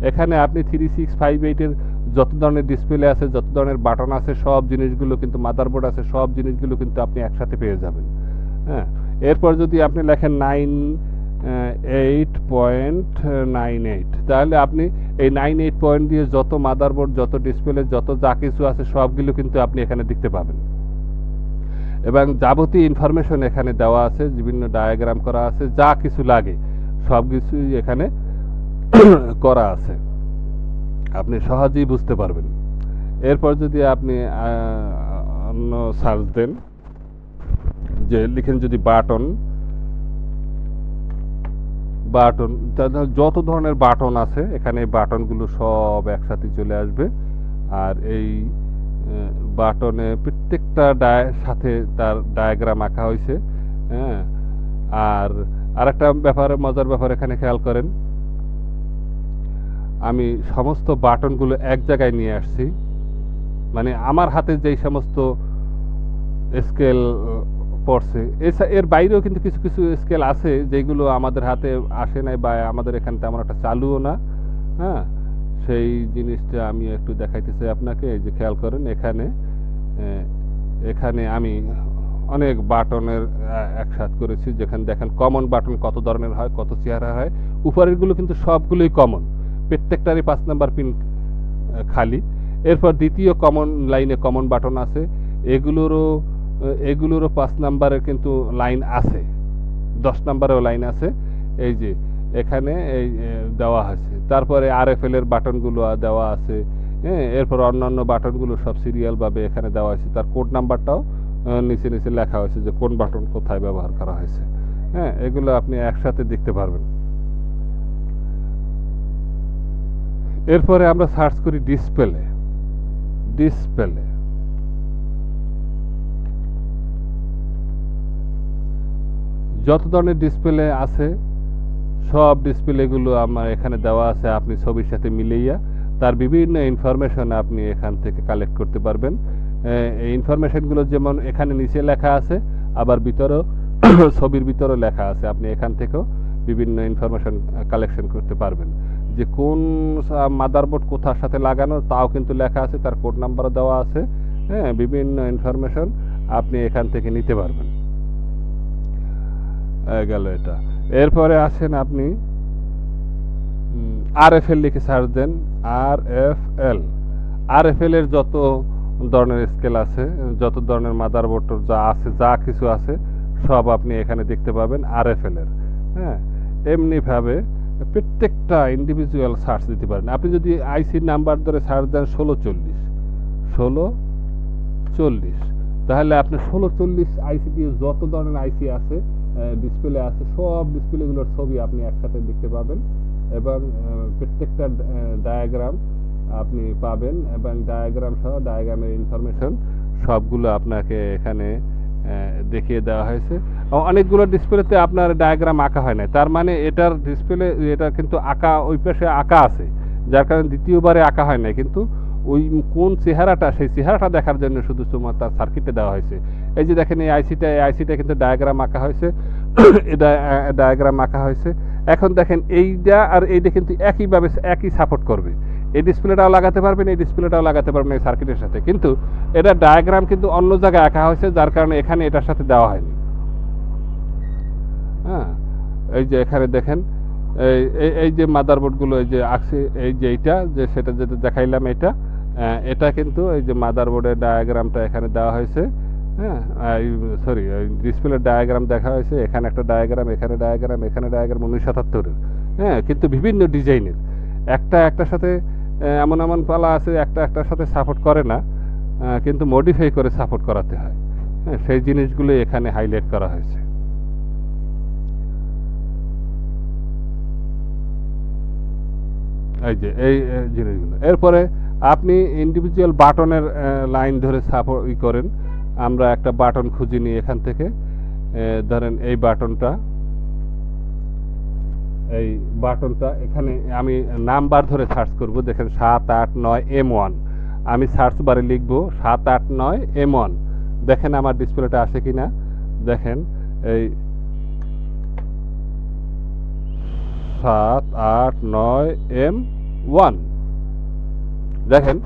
এখানে আপনি 3658-এর যত ধরনের ডিসপ্লে আছে, যত ধরনের বাটন আছে, সব জিনিসগুলো কিন্তু, মাদারবোর্ড আছে, সব জিনিসগুলো কিন্তু আপনি একসাথে পেয়ে যাবেন। হ্যাঁ, এরপর যদি আপনি লেখেন 98.98, তাহলে আপনি এই 98 পয়েন্ট দিয়ে যত মাদারবোর্ড, যত ডিসপ্লে, যত যা কিছু আছে, সবগুলো কিন্তু আপনি এখানে দেখতে পাবেন। এবং যাবতীয় ইনফরমেশন এখানে দেওয়া আছে, বিভিন্ন ডায়াগ্রাম করা আছে, যা কিছু লাগে সব কিছুই এখানে করা আছে, আপনি সহজেই বুঝতে পারবেন। এরপর যদি আপনি অন্য সার্চ দেন, যে লিখেন যদি বাটন, যত ধরনের বাটন আছে, এখানে বাটনগুলো সব একসাথে চলে আসবে। আর এই বাটনে প্রত্যেকটা সাথে তার ডায়াগ্রাম আঁকা হয়েছে। হ্যাঁ, আর আরেকটা ব্যাপার, মজার ব্যাপার, এখানে খেয়াল করেন, আমি সমস্ত বাটনগুলো এক জায়গায় নিয়ে আসছি। মানে আমার হাতে যেই সমস্ত স্কেল পড়ছে, এর বাইরেও কিন্তু কিছু কিছু স্কেল আছে যেগুলো আমাদের হাতে আসে নাই, বা আমাদের এখানে তেমন একটা চালুও না। হ্যাঁ, সেই জিনিসটা আমি একটু দেখাইতেছি আপনাকে। এই যে খেয়াল করেন, এখানে আমি অনেক বাটনের একসাথে করেছি, যেখানে দেখেন কমন বাটন কত ধরনের হয়, কত চেহারা হয়। উপরেরগুলো কিন্তু সবগুলোই কমন, প্রত্যেকটারই 5 নাম্বার পিন খালি। এরপর দ্বিতীয় কমন লাইনে কমন বাটন আছে, এগুলোরও 5 নাম্বারের কিন্তু লাইন আছে, 10 নাম্বারেও লাইন আছে। এই যে এখানে এই দেওয়া আছে। তারপরে RFL এর বাটনগুলো দেওয়া আছে। হ্যাঁ, এরপর অন্যান্য বাটনগুলো সব সিরিয়ালভাবে এখানে দেওয়া আছে, তার কোড নাম্বারটাও নিচে নিচে লেখা হয়েছে যে কোন বাটন কোথায় ব্যবহার করা হয়েছে। হ্যাঁ, এগুলো আপনি একসাথে দেখতে পারবেন। এরপরে আমরা সার্চ করি ডিসপ্লে। ডিসপ্লে যত ধরনের ডিসপ্লে আছে সব ডিসপ্লেগুলো আমার এখানে দেওয়া আছে, আপনি ছবির সাথে মিলাইয়া তার বিভিন্ন ইনফরমেশন আপনি এখান থেকে কালেক্ট করতে পারবেন। এই ইনফরমেশনগুলো যেমন এখানে নিচে লেখা আছে, আবার ভিতরেও ছবির ভিতরেও লেখা আছে, আপনি এখান থেকেও বিভিন্ন ইনফরমেশন কালেকশন করতে পারবেন। যে কোন মাদারবোর্ড কোথার সাথে লাগানো তাও কিন্তু লেখা আছে, তার কোড নাম্বারও দেওয়া আছে। হ্যাঁ, বিভিন্ন ইনফরমেশন আপনি এখান থেকে নিতে পারবেন। গেল এটা। এরপরে আসেন আপনি RFL লিখে সার্চ দেন। RFL এর যত ধরনের স্কেল আছে, যত ধরনের মাদারবোর্ড যা আছে, যা কিছু আছে সব আপনি এখানে দেখতে পাবেন RFL এর। হ্যাঁ, এমনিভাবে প্রত্যেকটা ইন্ডিভিজুয়াল সার্চ দিতে পারেন। আপনি যদি আইসির নাম্বার ধরে সার্চ দেন 1640, তাহলে আপনি 1640 আইসি দিয়ে যত ধরনের আইসি আছে, ডিসপ্লে আছে, সব ডিসপ্লেগুলোর ছবি আপনি একসাথে দেখতে পাবেন এবং প্রত্যেকটা ডায়াগ্রাম আপনি পাবেন এবং ডায়াগ্রাম সহ ডায়াগ্রামের ইনফরমেশন সবগুলো আপনাকে এখানে দেখিয়ে দেওয়া হয়েছে। অনেকগুলো ডিসপ্লেতে আপনার ডায়াগ্রাম আঁকা হয় না, তার মানে এটার ডিসপ্লে এটা কিন্তু আঁকা ওই পাশে আঁকা আছে, যার কারণে দ্বিতীয়বারে আঁকা হয় না, কিন্তু ওই কোন চেহারাটা সেই চেহারাটা দেখার জন্য শুধু তোমার তার সার্কিটে দেওয়া হয়েছে। এই যে দেখেন এই আইসিটা কিন্তু ডায়াগ্রাম আঁকা হয়েছে, ডায়াগ্রাম আঁকা হয়েছে। এখন দেখেন এইটা আর এইটা কিন্তু একইভাবে একই সাপোর্ট করবে। এই ডিসপ্লেটাও লাগাতে পারবেন, এই ডিসপ্লেটাও লাগাতে পারবেন এই সার্কিটের সাথে, কিন্তু এটা ডায়াগ্রাম কিন্তু অন্য জায়গায় আঁকা হয়েছে, যার কারণে এখানে এটার সাথে দেওয়া হয়নি। হ্যাঁ, এই যে এখানে দেখেন এই যে মাদারবোর্ডগুলো এই যে আঁকছে, এই যে এইটা যে সেটা যেটা দেখাইলাম এটা কিন্তু এই যে মাদারবোর্ডের ডায়াগ্রামটা এখানে দেওয়া হয়েছে। হ্যাঁ, সরি, ডিসপ্লের ডায়াগ্রাম দেখা হয়েছে, এখানে একটা ডায়াগ্রাম, এখানে ডায়াগ্রাম, এখানে ডায়াগ্রাম 1977-এর। হ্যাঁ, কিন্তু বিভিন্ন ডিজাইনের, একটার সাথে এমন পালা আছে একটার সাথে সাপোর্ট করে না, কিন্তু মডিফাই করে সাপোর্ট করাতে হয়। হ্যাঁ, সেই জিনিসগুলো এখানে হাইলাইট করা হয়েছে। এই যে এই জিনিসগুলো। এরপরে আপনি ইন্ডিভিজুয়াল বাটনের লাইন ধরে সাপোর্ট করেন। আমরা একটা বাটন খুঁজে নিই এখান থেকে। ধরেন এই বাটনটা এখানে আমি নাম্বার ধরে সার্চ করব। দেখেন 789 M1, আমি সার্চ বারে লিখব 789 M1। দেখেন আমার ডিসপ্লেটা আসে কিনা। দেখেন এই 789 M1, দেখেন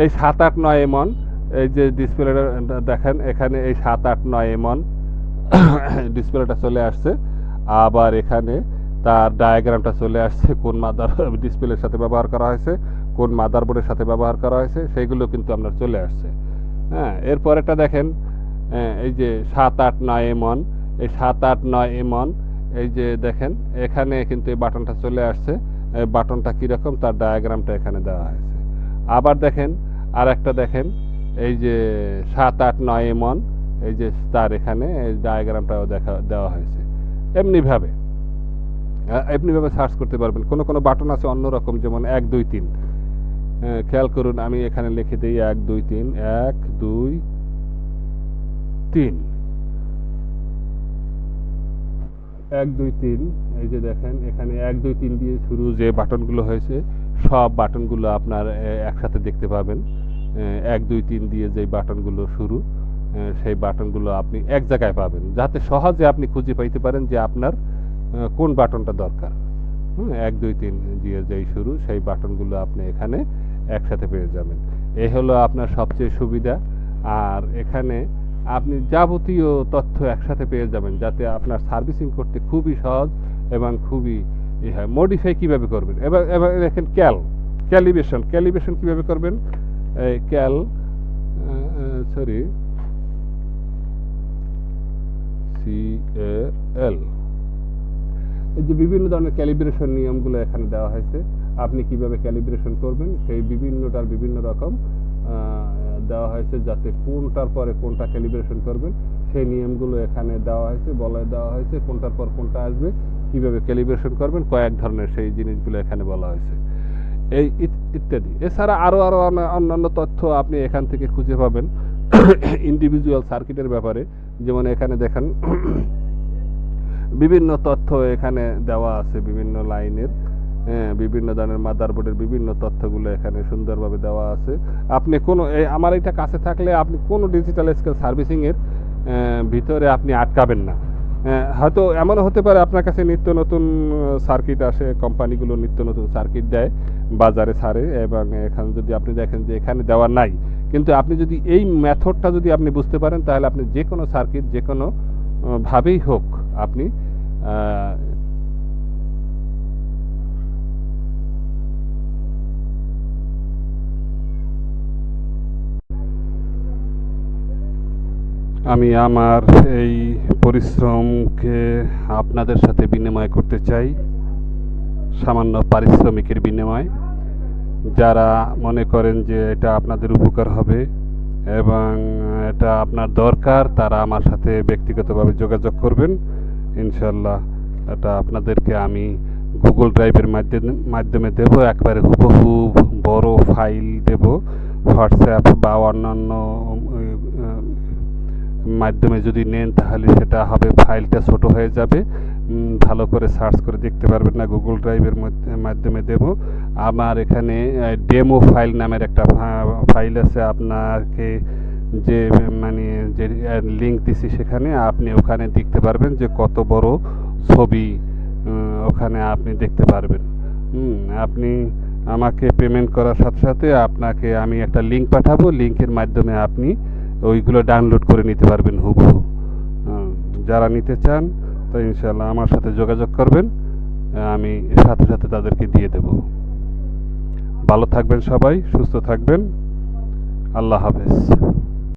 এই 789 M1, এই যে ডিসপ্লেটা দেখেন এখানে এই 789 M1 ডিসপ্লেটা চলে আসছে। আবার এখানে তার ডায়াগ্রামটা চলে আসছে, কোন ডিসপ্লের সাথে ব্যবহার করা হয়েছে, কোন মাদারবোর্ডের সাথে ব্যবহার করা হয়েছে, সেইগুলো কিন্তু আপনার চলে আসছে। হ্যাঁ, এরপরেটা দেখেন এই যে 789 M1, এই 789 M1, এই যে দেখেন এখানে কিন্তু এই বাটনটা চলে আসছে। এই বাটনটা কীরকম তার ডায়াগ্রামটা এখানে দেওয়া হয়েছে। আবার দেখেন আর একটা দেখেন এই যে 789 M1, এই যে তার এখানে এই ডায়াগ্রামটাও দেওয়া হয়েছে। এমনিভাবে সার্চ করতে পারবেন। কোনো বাটন আছে অন্যরকম, যেমন 1 2 3। খেয়াল করুন, আমি এখানে লিখে দিই 1 2 3, 1 2 3, 1 2 3। এই যে দেখেন এখানে 1 2 3 দিয়ে শুরু যে বাটনগুলো হয়েছে সব বাটনগুলো আপনার একসাথে দেখতে পাবেন। 1 2 3 দিয়ে যে বাটনগুলো শুরু, সেই বাটনগুলো আপনি এক জায়গায় পাবেন, যাতে সহজে আপনি খুঁজে পাইতে পারেন যে আপনার কোন বাটনটা দরকার। 1 2 3 দিয়ে যেই শুরু সেই বাটনগুলো আপনি এখানে একসাথে পেয়ে যাবেন। এই হলো আপনার সবচেয়ে সুবিধা। আর এখানে আপনি যাবতীয় তথ্য একসাথে পেয়ে যাবেন, যাতে আপনার সার্ভিসিং করতে খুবই সহজ এবং খুবই হয়। মডিফাই কীভাবে করবেন, এবার দেখেন ক্যালিব্রেশন কীভাবে করবেন। CAL, এই যে বিভিন্ন ধরনের ক্যালিব্রেশন নিয়মগুলো এখানে দেওয়া হয়েছে। আপনি কিভাবে ক্যালিব্রেশন করবেন সেই বিভিন্নটার বিভিন্ন রকম দেওয়া হয়েছে, যাতে কোনটার পরে কোনটা ক্যালিব্রেশন করবেন সেই নিয়মগুলো এখানে দেওয়া হয়েছে। কোনটার পর কোনটা আসবে, কিভাবে ক্যালিব্রেশন করবেন, কয়েক ধরনের সেই জিনিসগুলো এখানে বলা হয়েছে। এই ইত্যাদি। এছাড়া আরও আরও অন্যান্য তথ্য আপনি এখান থেকে খুঁজে পাবেন ইন্ডিভিজুয়াল সার্কিটের ব্যাপারে। যেমন এখানে দেখেন বিভিন্ন তথ্য এখানে দেওয়া আছে, বিভিন্ন লাইনের, হ্যাঁ, বিভিন্ন ধরনের মাদারবোর্ডের বিভিন্ন তথ্যগুলো এখানে সুন্দরভাবে দেওয়া আছে। আপনি কোনো আমার এটা কাছে থাকলে আপনি কোনো ডিজিটাল স্কেল সার্ভিসিংয়ের ভিতরে আপনি আটকাবেন না। হয়তো এমনও হতে পারে আপনার কাছে নিত্য নতুন সার্কিট আসে, কোম্পানিগুলো নিত্য নতুন সার্কিট দেয়, বাজারে ছাড়ে, এবং এখানে যদি আপনি দেখেন যে এখানে দেওয়া নাই, কিন্তু আপনি যদি এই মেথডটা যদি আপনি বুঝতে পারেন, তাহলে আপনি যে কোনো সার্কিট যে কোনো ভাবেই হোক আপনি আমি আমার এই পরিশ্রমকে আপনাদের সাথে বিনিময় করতে চাই, সামান্য পারিশ্রমিকের বিনিময়। যারা মনে করেন যে এটা আপনাদের উপকার হবে এবং এটা আপনার দরকার, তারা আমার সাথে ব্যক্তিগতভাবে যোগাযোগ করবেন। ইনশাল্লাহ এটা আপনাদেরকে আমি গুগল ড্রাইভের মাধ্যমে দেব, একবারে হুবহু বড় ফাইল দেব। হোয়াটসঅ্যাপ বা অন্যান্য মাধ্যমে যদি নেন তাহলে সেটা হবে, ফাইলটা ছোট হয়ে যাবে, ভালো করে সার্চ করে দেখতে পারবেন না। গুগল ড্রাইভের মাধ্যমে দেব। আমার এখানে ডেমো ফাইল নামের একটা ফাইল আছে, আপনাকে যে মানে যে লিঙ্ক দিছি সেখানে আপনি ওখানে দেখতে পারবেন যে কত বড় ছবি ওখানে আপনি দেখতে পারবেন। আপনি আমাকে পেমেন্ট করার সাথে সাথে আপনাকে আমি একটা লিঙ্ক পাঠাবো, লিঙ্কের মাধ্যমে আপনি ওইগুলো ডাউনলোড করে নিতে পারবেন হুবহু। যারা নিতে চান তো ইনশাল্লাহ আমার সাথে যোগাযোগ করবেন, আমি সাথে সাথে তাদেরকে দিয়ে দেব। ভালো থাকবেন সবাই, সুস্থ থাকবেন। আল্লাহ হাফেজ।